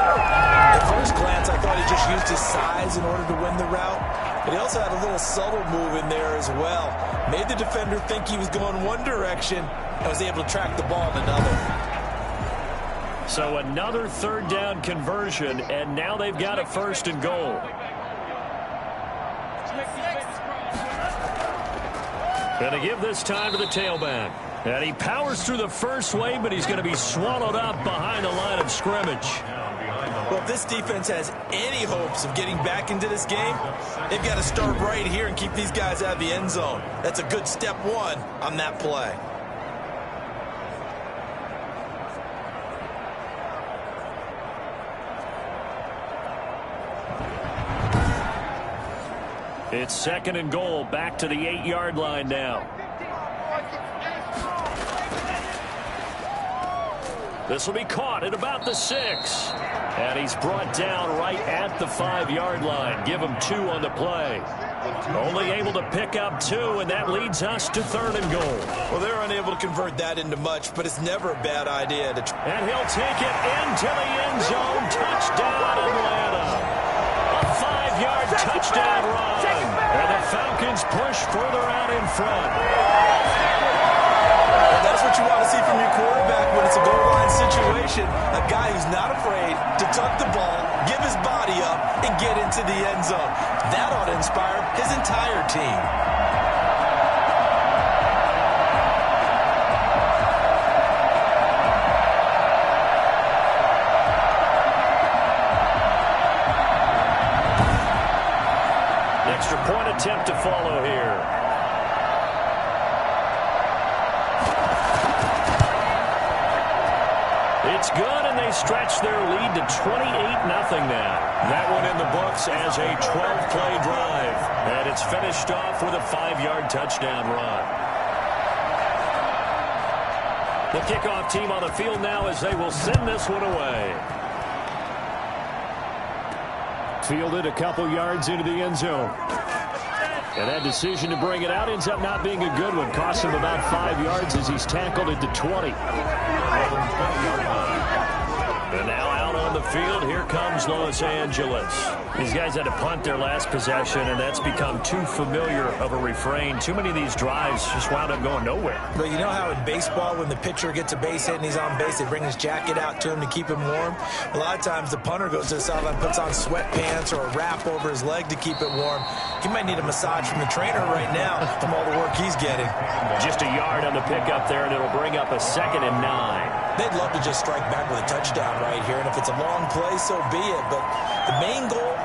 At first glance, I thought he just used his size in order to win the route. But he also had a little subtle move in there as well. Made the defender think he was going one direction and was able to track the ball in another. So another 3rd down conversion, and now they've got a 1st and goal. Going to give this time to the tailback. And he powers through the first wave, but he's going to be swallowed up behind the line of scrimmage. Well, if this defense has any hopes of getting back into this game, they've got to start right here and keep these guys out of the end zone. That's a good step 1 on that play. It's 2nd and goal, back to the 8-yard line now. This will be caught at about the 6. And he's brought down right at the 5-yard line. Give him 2 on the play. Only able to pick up 2, and that leads us to 3rd and goal. Well, they're unable to convert that into much, but it's never a bad idea to try. And he'll take it into the end zone. Touchdown, Atlanta. A 5-yard touchdown run. And the Falcons push further out in front. That's what you want to see from your quarterback when it's a goal line situation. A guy who's not afraid to tuck the ball, give his body up, and get into the end zone. That ought to inspire his entire team. Extra point attempt to follow here. It's good, and they stretch their lead to 28-0 now. That one in the books as a 12-play drive. And it's finished off with a 5-yard touchdown run. The kickoff team on the field now as they will send this one away. Fielded a couple yards into the end zone. And that decision to bring it out ends up not being a good one. Cost him about 5 yards as he's tackled at the 20. And now out on the field, here comes Los Angeles. These guys had to punt their last possession, and that's become too familiar of a refrain. Too many of these drives just wound up going nowhere. But you know how in baseball, when the pitcher gets a base hit and he's on base, they bring his jacket out to him to keep him warm? A lot of times the punter goes to the sideline, puts on sweatpants or a wrap over his leg to keep it warm. He might need a massage from the trainer right now from all the work he's getting. Just a yard on the pickup there, and it'll bring up a 2nd and 9. They'd love to just strike back with a touchdown right here, and if it's a long play, so be it. But the main goal,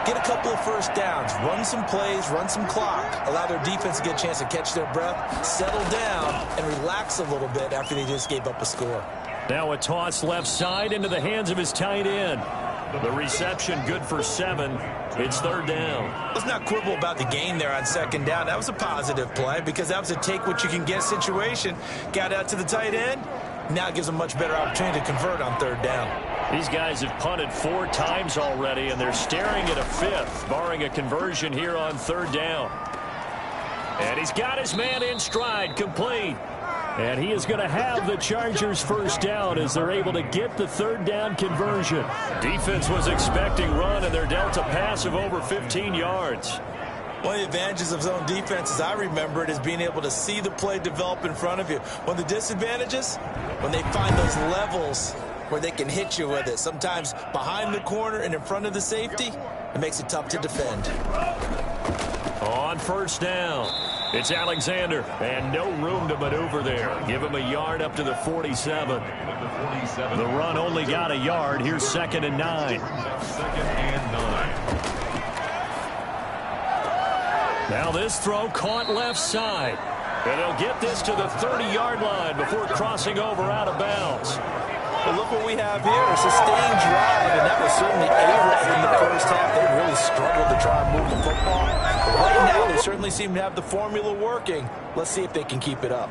get a couple of first downs, run some plays, run some clock, allow their defense to get a chance to catch their breath, settle down, and relax a little bit after they just gave up a score. Now a toss left side into the hands of his tight end. The reception good for 7. It's 3rd down. Let's not quibble about the gain there on 2nd down. That was a positive play because that was a take-what-you-can-get situation. Got out to the tight end. Now it gives them much better opportunity to convert on 3rd down. These guys have punted 4 times already, and they're staring at a 5th, barring a conversion here on 3rd down. And he's got his man in stride, complete. And he is going to have the Chargers' first down as they're able to get the 3rd down conversion. Defense was expecting run, and they're dealt a pass of over 15 yards. One of the advantages of zone defense, as I remember it, is being able to see the play develop in front of you. One of the disadvantages, when they find those levels where they can hit you with it, sometimes behind the corner and in front of the safety, it makes it tough to defend. On 1st down, it's Alexander, and no room to maneuver there. Give him a yard up to the 47. The run only got a yard. Here's 2nd and 9. 2nd and 9. Now this throw caught left side. And they'll get this to the 30-yard line before crossing over out of bounds. But look what we have here, a sustained drive, and that was certainly able in the first half. They really struggled to try and move the football. But right now, they certainly seem to have the formula working. Let's see if they can keep it up.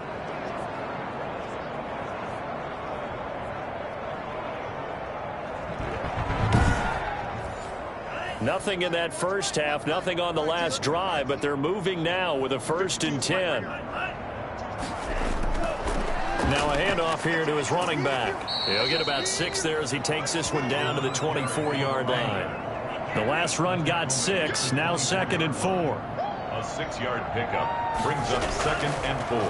Nothing in that first half, nothing on the last drive, but they're moving now with a 1st and 10. Now a handoff here to his running back. He'll get about 6 there as he takes this one down to the 24-yard line. The last run got 6, now 2nd and 4. A 6-yard pickup brings up 2nd and 4.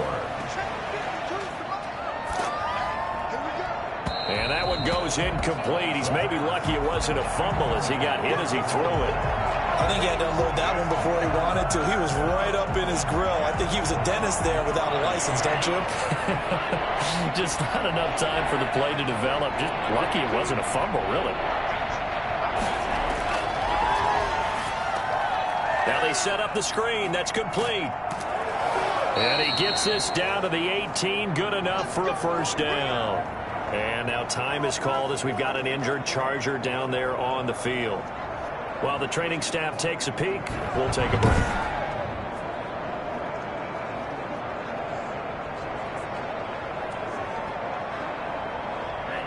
And that one goes incomplete. He's maybe lucky it wasn't a fumble as he got hit as he threw it. I think he had to unload that one before he wanted to. He was right up in his grill. I think he was a dentist there without a license, don't you? Just not enough time for the play to develop. Just lucky it wasn't a fumble, really. Now they set up the screen. That's complete. And he gets this down to the 18. Good enough for a 1st down. And now time is called as we've got an injured Charger down there on the field. While the training staff takes a peek, we'll take a break.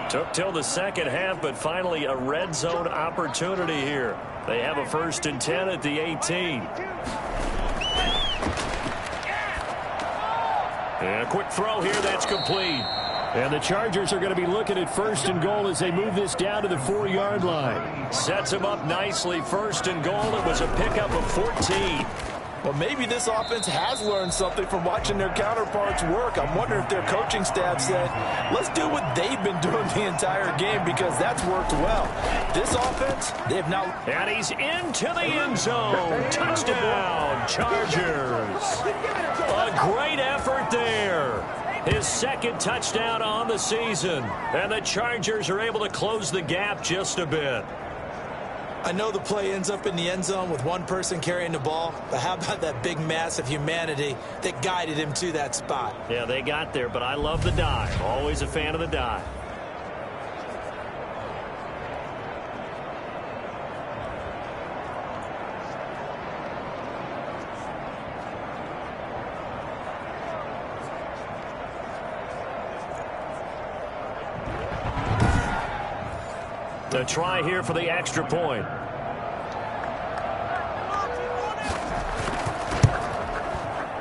Took till the second half, but finally a red zone opportunity here. They have a 1st and 10 at the 18. And a quick throw here, that's complete. And the Chargers are going to be looking at 1st and goal as they move this down to the 4-yard line. Sets them up nicely, 1st and goal. It was a pickup of 14. Well, maybe this offense has learned something from watching their counterparts work. I'm wondering if their coaching staff said, let's do what they've been doing the entire game, because that's worked well. This offense, they have now... And he's into the end zone. Touchdown, Chargers. A great effort there. His 2nd touchdown on the season. And the Chargers are able to close the gap just a bit. I know the play ends up in the end zone with one person carrying the ball, but how about that big mass of humanity that guided him to that spot? Yeah, they got there, but I love the dive. Always a fan of the dive. The try here for the extra point.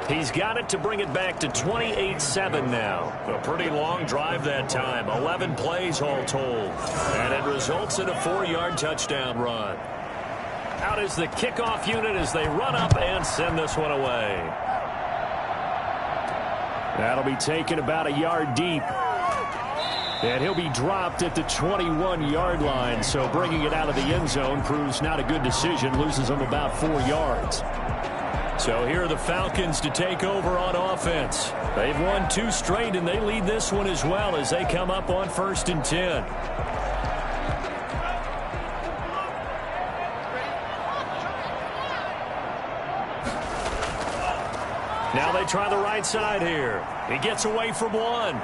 He's got it to bring it back to 28-7 now. A pretty long drive that time. 11 plays all told. And it results in a 4-yard touchdown run. Out is the kickoff unit as they run up and send this one away. That'll be taken about a yard deep. And he'll be dropped at the 21-yard line. So bringing it out of the end zone proves not a good decision. Loses him about 4 yards. So here are the Falcons to take over on offense. They've won 2 straight, and they lead this one as well as they come up on 1st and 10. Now they try the right side here. He gets away from one.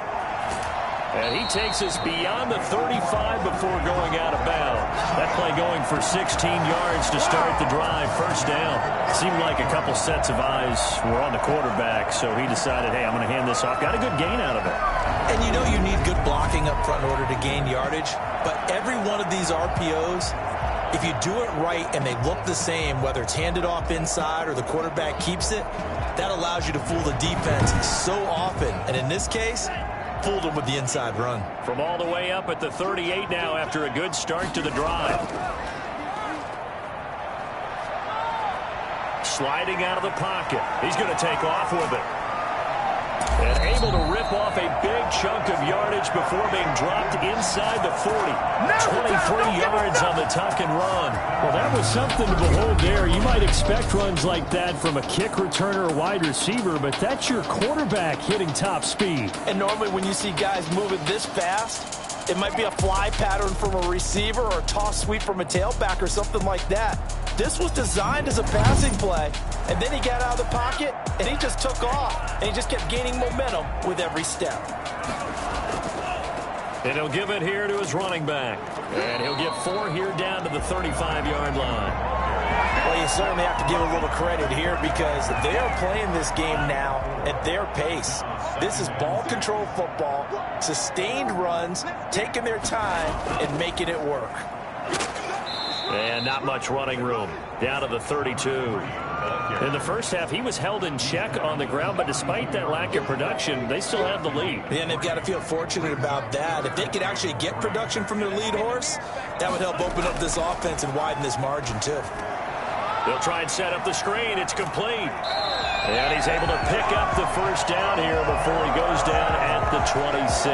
And he takes us beyond the 35 before going out of bounds. That play going for 16 yards to start the drive. 1st down. Seemed like a couple sets of eyes were on the quarterback, so he decided, hey, I'm going to hand this off. Got a good gain out of it. And you know you need good blocking up front in order to gain yardage. But every one of these RPOs, if you do it right and they look the same, whether it's handed off inside or the quarterback keeps it, that allows you to fool the defense so often. And in this case, fooled him with the inside run. From all the way up at the 38 now after a good start to the drive. Sliding out of the pocket. He's going to take off with it. And able to rip off a big chunk of yardage before being dropped inside the 40. 23 yards on the tuck and run. Well, that was something to behold there. You might expect runs like that from a kick returner or wide receiver, but that's your quarterback hitting top speed. And normally when you see guys moving this fast, it might be a fly pattern from a receiver or a toss sweep from a tailback or something like that. This was designed as a passing play, and then he got out of the pocket, and he just took off, and he just kept gaining momentum with every step. And he'll give it here to his running back. And he'll get 4 here down to the 35-yard line. Well, you certainly have to give a little credit here because they are playing this game now at their pace. This is ball control football, sustained runs, taking their time, and making it work. And not much running room. Down to the 32. In the first half, he was held in check on the ground, but despite that lack of production, they still have the lead. And they've got to feel fortunate about that. If they could actually get production from their lead horse, that would help open up this offense and widen this margin, too. They'll try and set up the screen. It's complete. And he's able to pick up the 1st down here before he goes down at the 26.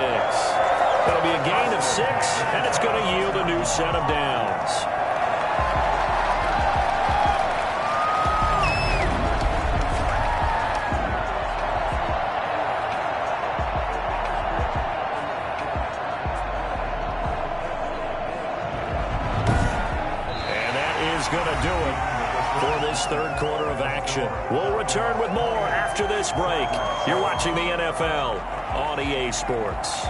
It'll be a gain of 6, and it's going to yield a new set of downs. Going to do it for this 3rd quarter of action. We'll return with more after this break. You're watching the NFL on EA Sports.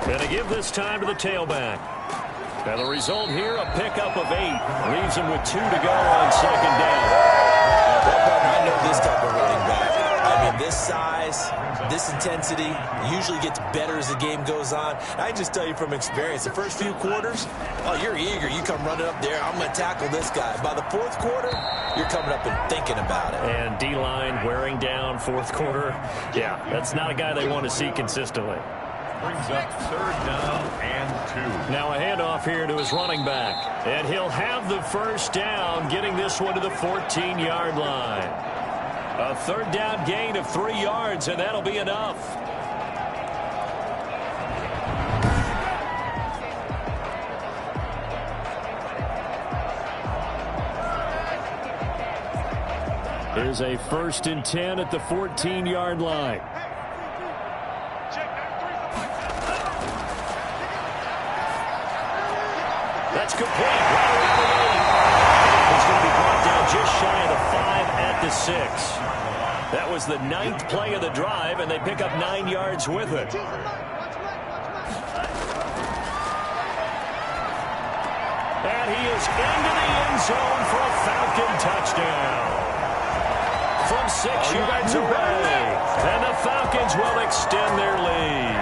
Going to give this time to the tailback. And the result here, a pickup of 8. Leaves him with 2 to go on 2nd down. Well, partner, I know this type of running back. I mean, this size, this intensity usually gets better as the game goes on. I just tell you from experience, the first few quarters, oh, you're eager. You come running up there, I'm going to tackle this guy. By the fourth quarter, you're coming up and thinking about it. And D-line wearing down fourth quarter. Yeah, that's not a guy they want to see consistently. Brings up 3rd down and 2. Now a handoff here to his running back. And he'll have the first down, getting this one to the 14-yard line. A 3rd down gain of 3 yards, and that'll be enough. Here's a 1st and 10 at the 14-yard line. That's complete. Right around the 8. It's going to be brought down just shy of the 5 at the 6. That was the 9th play of the drive, and they pick up 9 yards with it. And he is into the end zone for a Falcon touchdown. From 6 yards away. And the Falcons will extend their lead.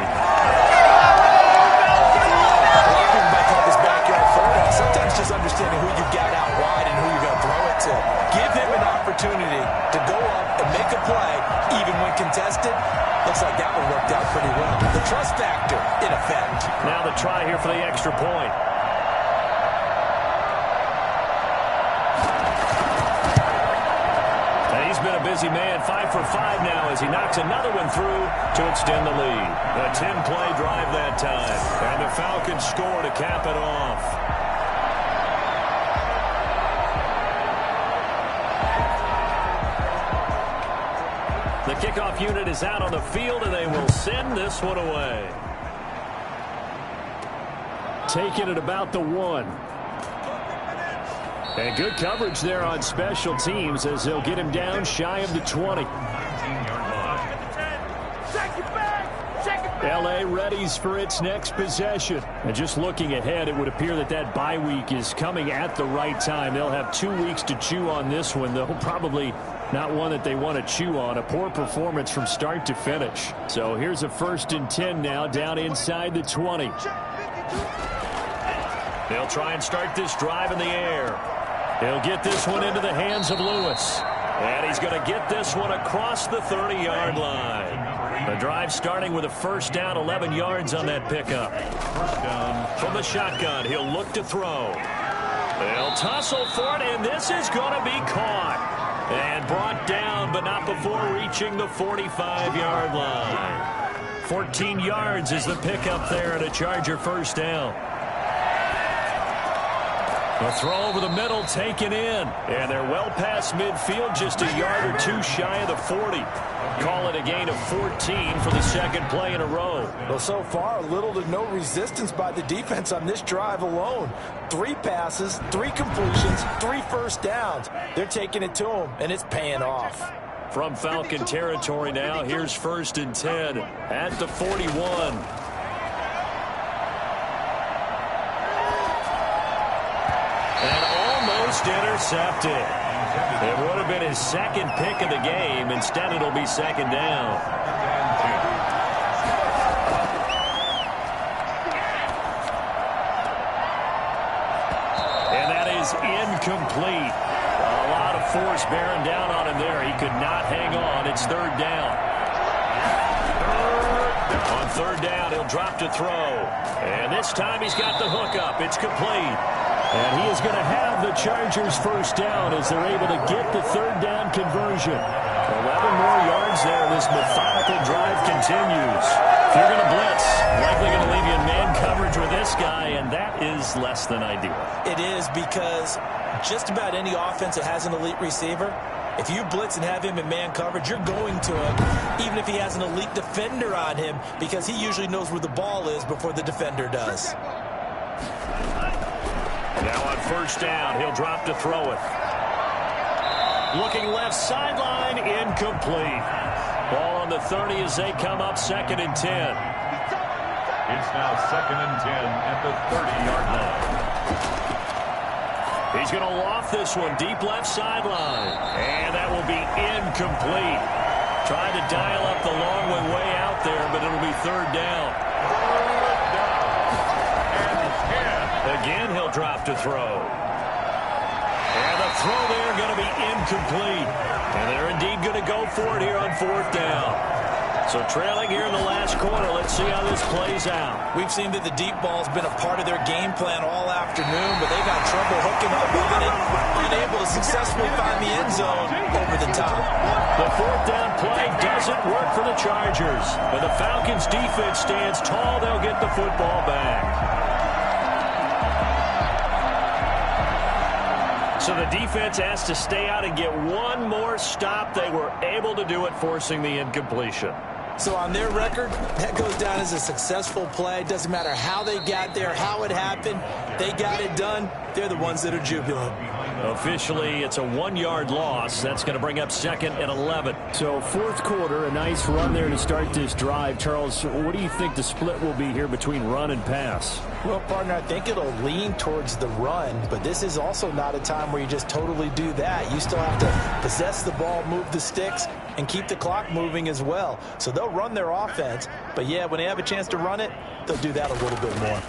Sometimes just understanding who you got out wide and who you're going to throw it to. Give him an opportunity to go up and make a play, even when contested. Looks like that one worked out pretty well. The trust factor, in effect. Now the try here for the extra point. And he's been a busy man, 5 for 5 now as he knocks another one through to extend the lead. A 10-play drive that time. And the Falcons score to cap it off. The kickoff unit is out on the field, and they will send this one away. Taking it about the 1. And good coverage there on special teams as they'll get him down shy of the 20. L.A. readies for its next possession. And just looking ahead, it would appear that that bye week is coming at the right time. They'll have 2 weeks to chew on this one, though probably not one that they want to chew on. A poor performance from start to finish. So here's a 1st and 10 now down inside the 20. They'll try and start this drive in the air. He'll get this one into the hands of Lewis. And he's going to get this one across the 30-yard line. The drive starting with a 1st down, 11 yards on that pickup. 1st down. From the shotgun, he'll look to throw. They'll tussle for it, and this is going to be caught. And brought down, but not before reaching the 45-yard line. 14 yards is the pickup there and a Charger 1st down. The throw over the middle taken in. And they're well past midfield, just a yard or 2 shy of the 40. Call it a gain of 14 for the 2nd play in a row. Well, so far, little to no resistance by the defense on this drive alone. 3 passes, 3 completions, 3 1st downs. They're taking it to them, and it's paying off. From Falcon territory now, here's 1st and 10 at the 41. And almost intercepted. It would have been his 2nd pick of the game. Instead, it'll be 2nd down. And that is incomplete. A lot of force bearing down on him there. He could not hang on. It's 3rd down. On 3rd down, he'll drop to throw. And this time he's got the hook up. It's complete. And he is going to have the Chargers 1st down as they're able to get the 3rd down conversion. 11 more yards there. This methodical drive continues. If you're going to blitz, likely going to leave you in man coverage with this guy, and that is less than ideal. It is, because just about any offense that has an elite receiver, if you blitz and have him in man coverage, you're going to him, even if he has an elite defender on him, because he usually knows where the ball is before the defender does. Now on 1st down, he'll drop to throw it. Looking left sideline, incomplete. Ball on the 30 as they come up 2nd and 10. It's now 2nd and 10 at the 30-yard line. He's going to loft this one deep left sideline. And that will be incomplete. Trying to dial up the long way out there, but it'll be third down. Again, he'll drop to throw. And the throw there going to be incomplete. And they're indeed going to go for it here on fourth down. So trailing here in the last quarter, let's see how this plays out. We've seen that the deep ball's been a part of their game plan all afternoon, but they've had trouble hooking up on it, unable to successfully find the end zone over the top. The fourth down play doesn't work for the Chargers. But the Falcons defense stands tall. They'll get the football back. So the defense has to stay out and get one more stop. They were able to do it, forcing the incompletion. So on their record, that goes down as a successful play. Doesn't matter how they got there, how it happened. They got it done. They're the ones that are jubilant. Officially, it's a 1-yard loss. That's going to bring up 2nd and 11. So fourth quarter, a nice run there to start this drive. Charles, what do you think the split will be here between run and pass? Well, partner, I think it'll lean towards the run, but this is also not a time where you just totally do that. You still have to possess the ball, move the sticks, and keep the clock moving as well. So they'll run their offense, but yeah, when they have a chance to run it, they'll do that a little bit more.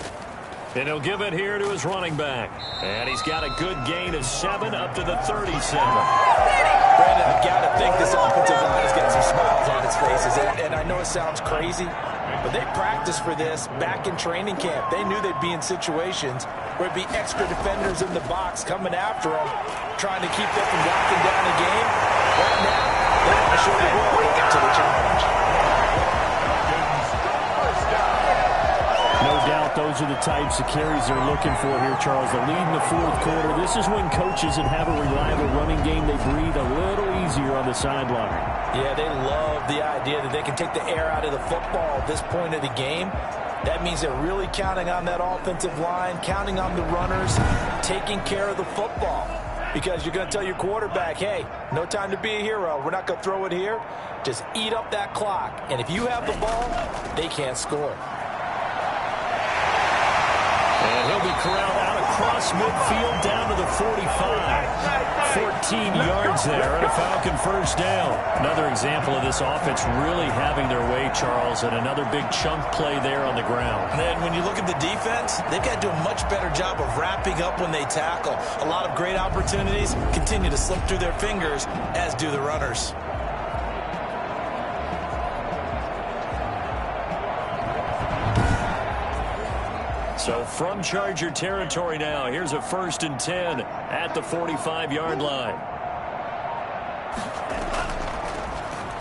And he'll give it here to his running back. And he's got a good gain of 7 up to the 37. Brandon, I've got to think this offensive line has got some smiles on its faces. And I know it sounds crazy, but they practiced for this back in training camp. They knew they'd be in situations where it'd be extra defenders in the box coming after them, trying to keep them from locking down the game. Right now, they want to show the world up to the challenge. No doubt those are the types of carries they're looking for here, Charles. The lead in the fourth quarter. This is when coaches that have a reliable running game, they breathe a little easier on the sideline. Yeah, they love the idea that they can take the air out of the football at this point of the game. That means they're really counting on that offensive line, counting on the runners, taking care of the football. Because you're going to tell your quarterback, hey, no time to be a hero. We're not going to throw it here. Just eat up that clock. And if you have the ball, they can't score. And he'll be corralled out across midfield down to the 45. 14 yards there and a Falcon first down. Another example of this offense really having their way, Charles, and another big chunk play there on the ground. And then when you look at the defense, they've got to do a much better job of wrapping up when they tackle. A lot of great opportunities continue to slip through their fingers, as do the runners. So from Charger territory now, here's a 1st and 10 at the 45-yard line.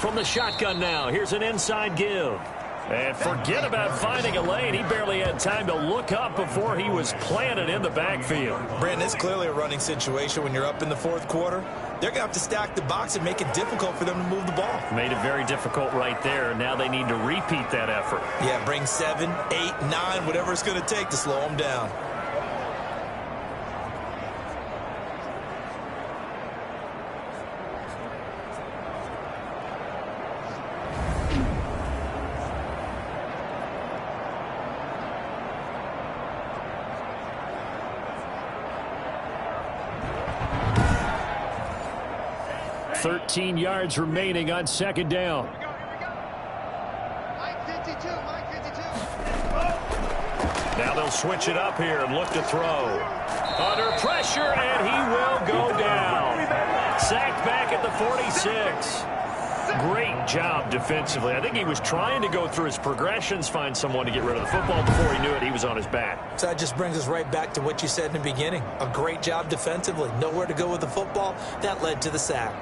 From the shotgun now, here's an inside give. And forget about finding a lane. He barely had time to look up before he was planted in the backfield. Brandon, it's clearly a running situation when you're up in the fourth quarter. They're going to have to stack the box and make it difficult for them to move the ball. Made it very difficult right there. Now they need to repeat that effort. Yeah, bring 7, 8, 9, whatever it's going to take to slow them down. $13 yards remaining on 2nd down. Now they'll switch it up here and look to throw. Under pressure, and he will go down. Sacked back at the 46. Great job defensively. I think he was trying to go through his progressions, find someone to get rid of the football. Before he knew it, he was on his back. So that just brings us right back to what you said in the beginning. A great job defensively. Nowhere to go with the football. That led to the sack.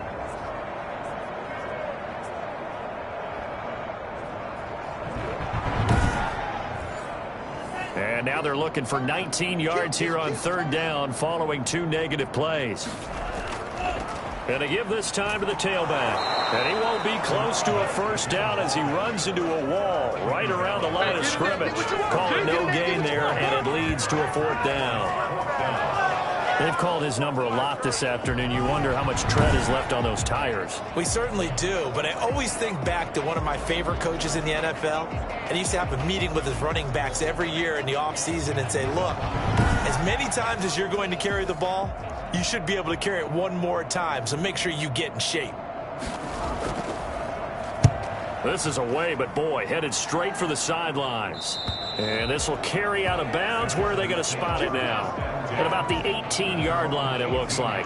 And now they're looking for 19 yards here on 3rd down following 2 negative plays. And they give this time to the tailback. And he won't be close to a 1st down as he runs into a wall right around the line of scrimmage. Call it no gain there, and it leads to a 4th down. They've called his number a lot this afternoon. You wonder how much tread is left on those tires. We certainly do, but I always think back to one of my favorite coaches in the NFL. And he used to have a meeting with his running backs every year in the offseason and say, look, As many times as you're going to carry the ball, you should be able to carry it one more time, so make sure you get in shape. This is away, but boy, headed straight for the sidelines. And this will carry out of bounds. Where are they going to spot it now? At about the 18-yard line, it looks like.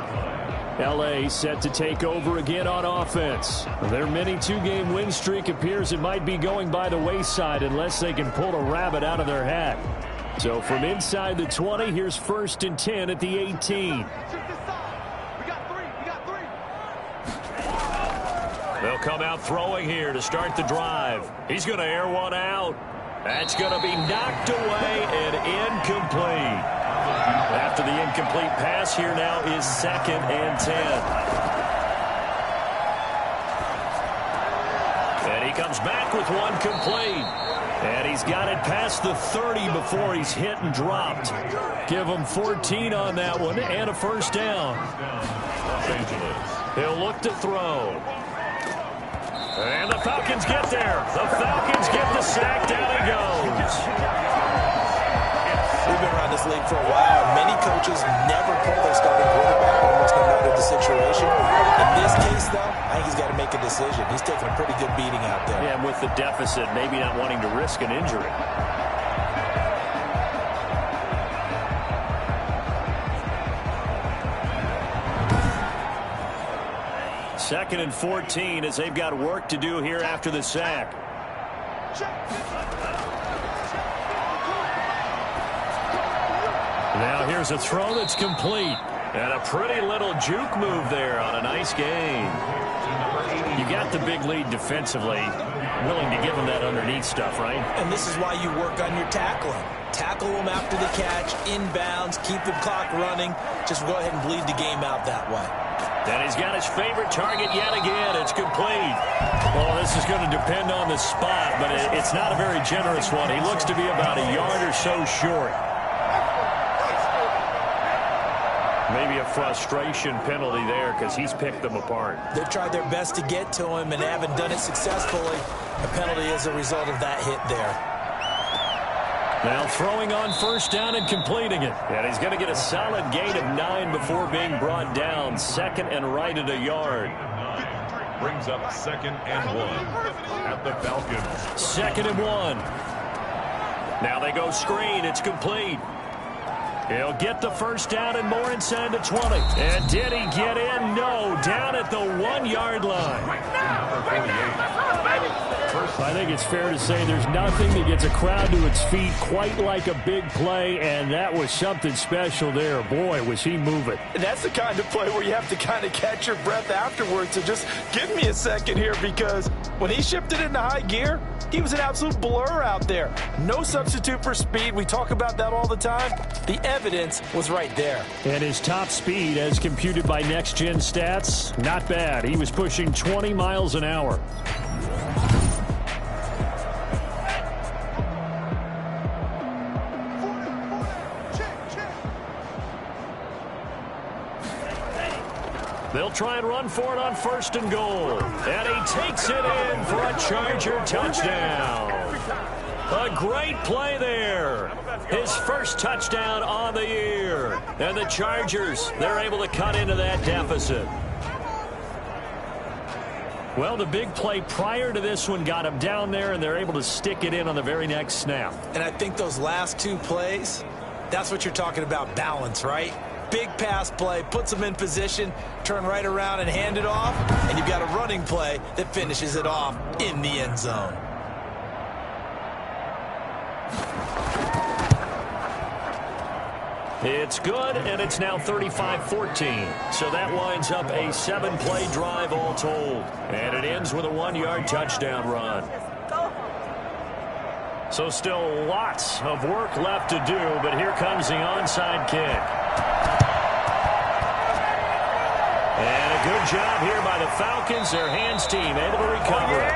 L.A. set to take over again on offense. Their mini two-game win streak appears it might be going by the wayside unless they can pull a rabbit out of their hat. So from inside the 20, here's 1st and 10 at the 18. They'll come out throwing here to start the drive. He's going to air one out. That's going to be knocked away and incomplete. After the incomplete pass, here now is 2nd and 10. And he comes back with one complete. And he's got it past the 30 before he's hit and dropped. Give him 14 on that one and a 1st down. Los Angeles. He'll look to throw. And the Falcons get there. The Falcons get the sack. Down he goes. We've been around this league for a while, and many coaches never pull their starting quarterback almost no matter the situation. In this case, though, I think he's got to make a decision. He's taking a pretty good beating out there. Yeah, and with the deficit, maybe not wanting to risk an injury. Second and 14 as they've got work to do here after the sack. Now here's a throw that's complete. And a pretty little juke move there on a nice gain. You got the big lead defensively. Willing to give them that underneath stuff, right? And this is why you work on your tackling. Tackle them after the catch, inbounds, keep the clock running. Just go ahead and bleed the game out that way. And he's got his favorite target yet again. It's complete. Well, this is going to depend on the spot, but it's not a very generous one. He looks to be about a yard or so short. Maybe a frustration penalty there because he's picked them apart. They've tried their best to get to him and haven't done it successfully. A penalty is a result of that hit there. Now throwing on 1st down and completing it. And he's going to get a solid gain of 9 before being brought down. 2nd and right at a yard. Brings up 2nd and 1 at the Falcons. 2nd and 1. Now they go screen. It's complete. He'll get the 1st down and more inside the 20. And did he get in? No. Down at the 1-yard line. I think it's fair to say there's nothing that gets a crowd to its feet quite like a big play, and that was something special there. Boy, was he moving. And that's the kind of play where you have to kind of catch your breath afterwards. So just give me a second here, because when he shifted into high gear, he was an absolute blur out there. No substitute for speed. We talk about that all the time. The evidence was right there. And his top speed, as computed by Next Gen Stats, not bad. He was pushing 20 miles an hour. They'll try and run for it on 1st and goal. And he takes it in for a Charger touchdown. A great play there. His 1st touchdown on the year. And the Chargers, they're able to cut into that deficit. Well, the big play prior to this one got him down there, and they're able to stick it in on the very next snap. And I think those last 2 plays, that's what you're talking about, balance, right? Big pass play, puts them in position, turn right around and hand it off, and you've got a running play that finishes it off in the end zone. It's good, and it's now 35-14. So that winds up a 7-play drive all told. And it ends with a 1-yard touchdown run. So still lots of work left to do, but here comes the onside kick. And a good job here by the Falcons, their hands team, able to recover it.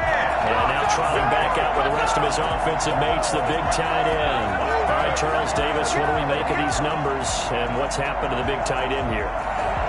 And now trotting back out with the rest of his offensive mates, the big tight end. All right, Charles Davis, what do we make of these numbers and what's happened to the big tight end here?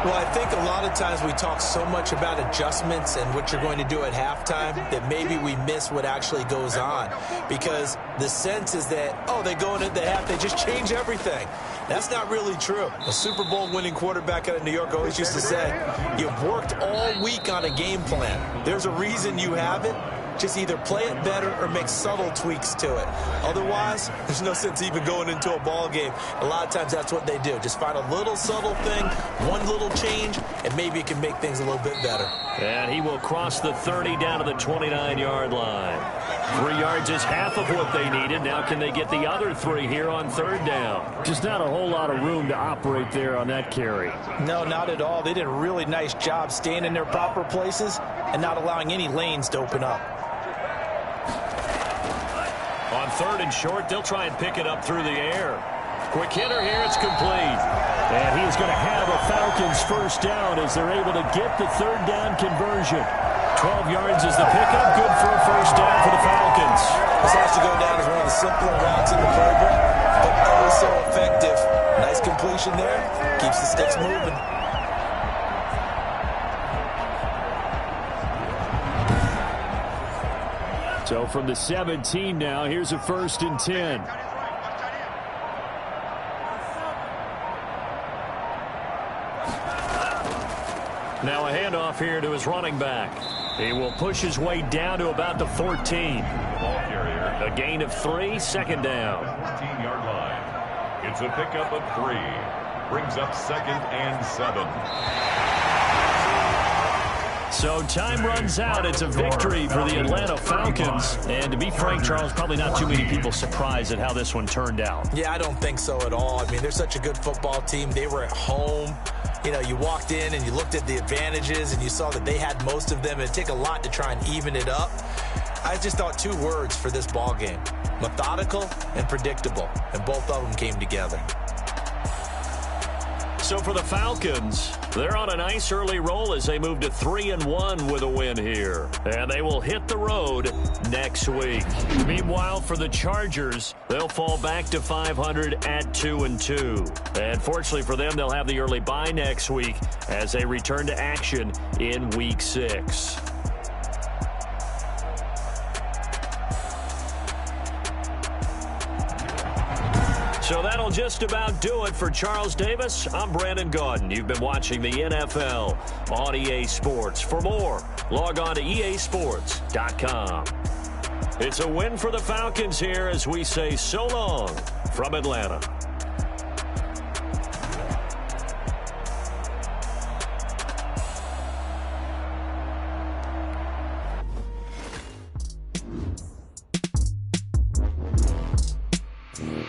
Well, I think a lot of times we talk so much about adjustments and what you're going to do at halftime that maybe we miss what actually goes on. Because the sense is that, oh, they go into the half, they just change everything. That's not really true. A Super Bowl winning quarterback out of New York always used to say, you've worked all week on a game plan. There's a reason you have it. Just either play it better or make subtle tweaks to it. Otherwise, there's no sense even going into a ball game. A lot of times that's what they do. Just find a little subtle thing, one little change, and maybe it can make things a little bit better. And he will cross the 30 down to the 29-yard line. 3 yards is half of what they needed. Now can they get the other 3 here on 3rd down? Just not a whole lot of room to operate there on that carry. No, not at all. They did a really nice job staying in their proper places and not allowing any lanes to open up. On 3rd and short, they'll try and pick it up through the air. Quick hitter here, it's complete. And he is going to have a Falcons first down as they're able to get the 3rd down conversion. 12 yards is the pickup, good for a first down for the Falcons. This has to go down as one of the simpler routes in the program, but oh so effective. Nice completion there, keeps the sticks moving. So from the 17 now, here's a 1st and 10. Now a handoff here to his running back. He will push his way down to about the 14. Ball carrier. A gain of 3, 2nd down. 14-yard line. It's a pickup of 3. Brings up 2nd and 7. So time runs out. It's a victory for the Atlanta Falcons. And to be frank, Charles, probably not too many people surprised at how this one turned out. Yeah, I don't think so at all. I mean, they're such a good football team. They were at home. You know, you walked in and you looked at the advantages and you saw that they had most of them. It'd take a lot to try and even it up. I just thought 2 words for this ball game: methodical and predictable. And both of them came together. So for the Falcons, they're on a nice early roll as they move to 3-1 with a win here. And they will hit the road next week. Meanwhile, for the Chargers, they'll fall back to 500 at 2-2. And fortunately for them, they'll have the early bye next week as they return to action in Week 6. So that'll just about do it for Charles Davis. I'm Brandon Gaudin. You've been watching the NFL on EA Sports. For more, log on to easports.com. It's a win for the Falcons here as we say so long from Atlanta.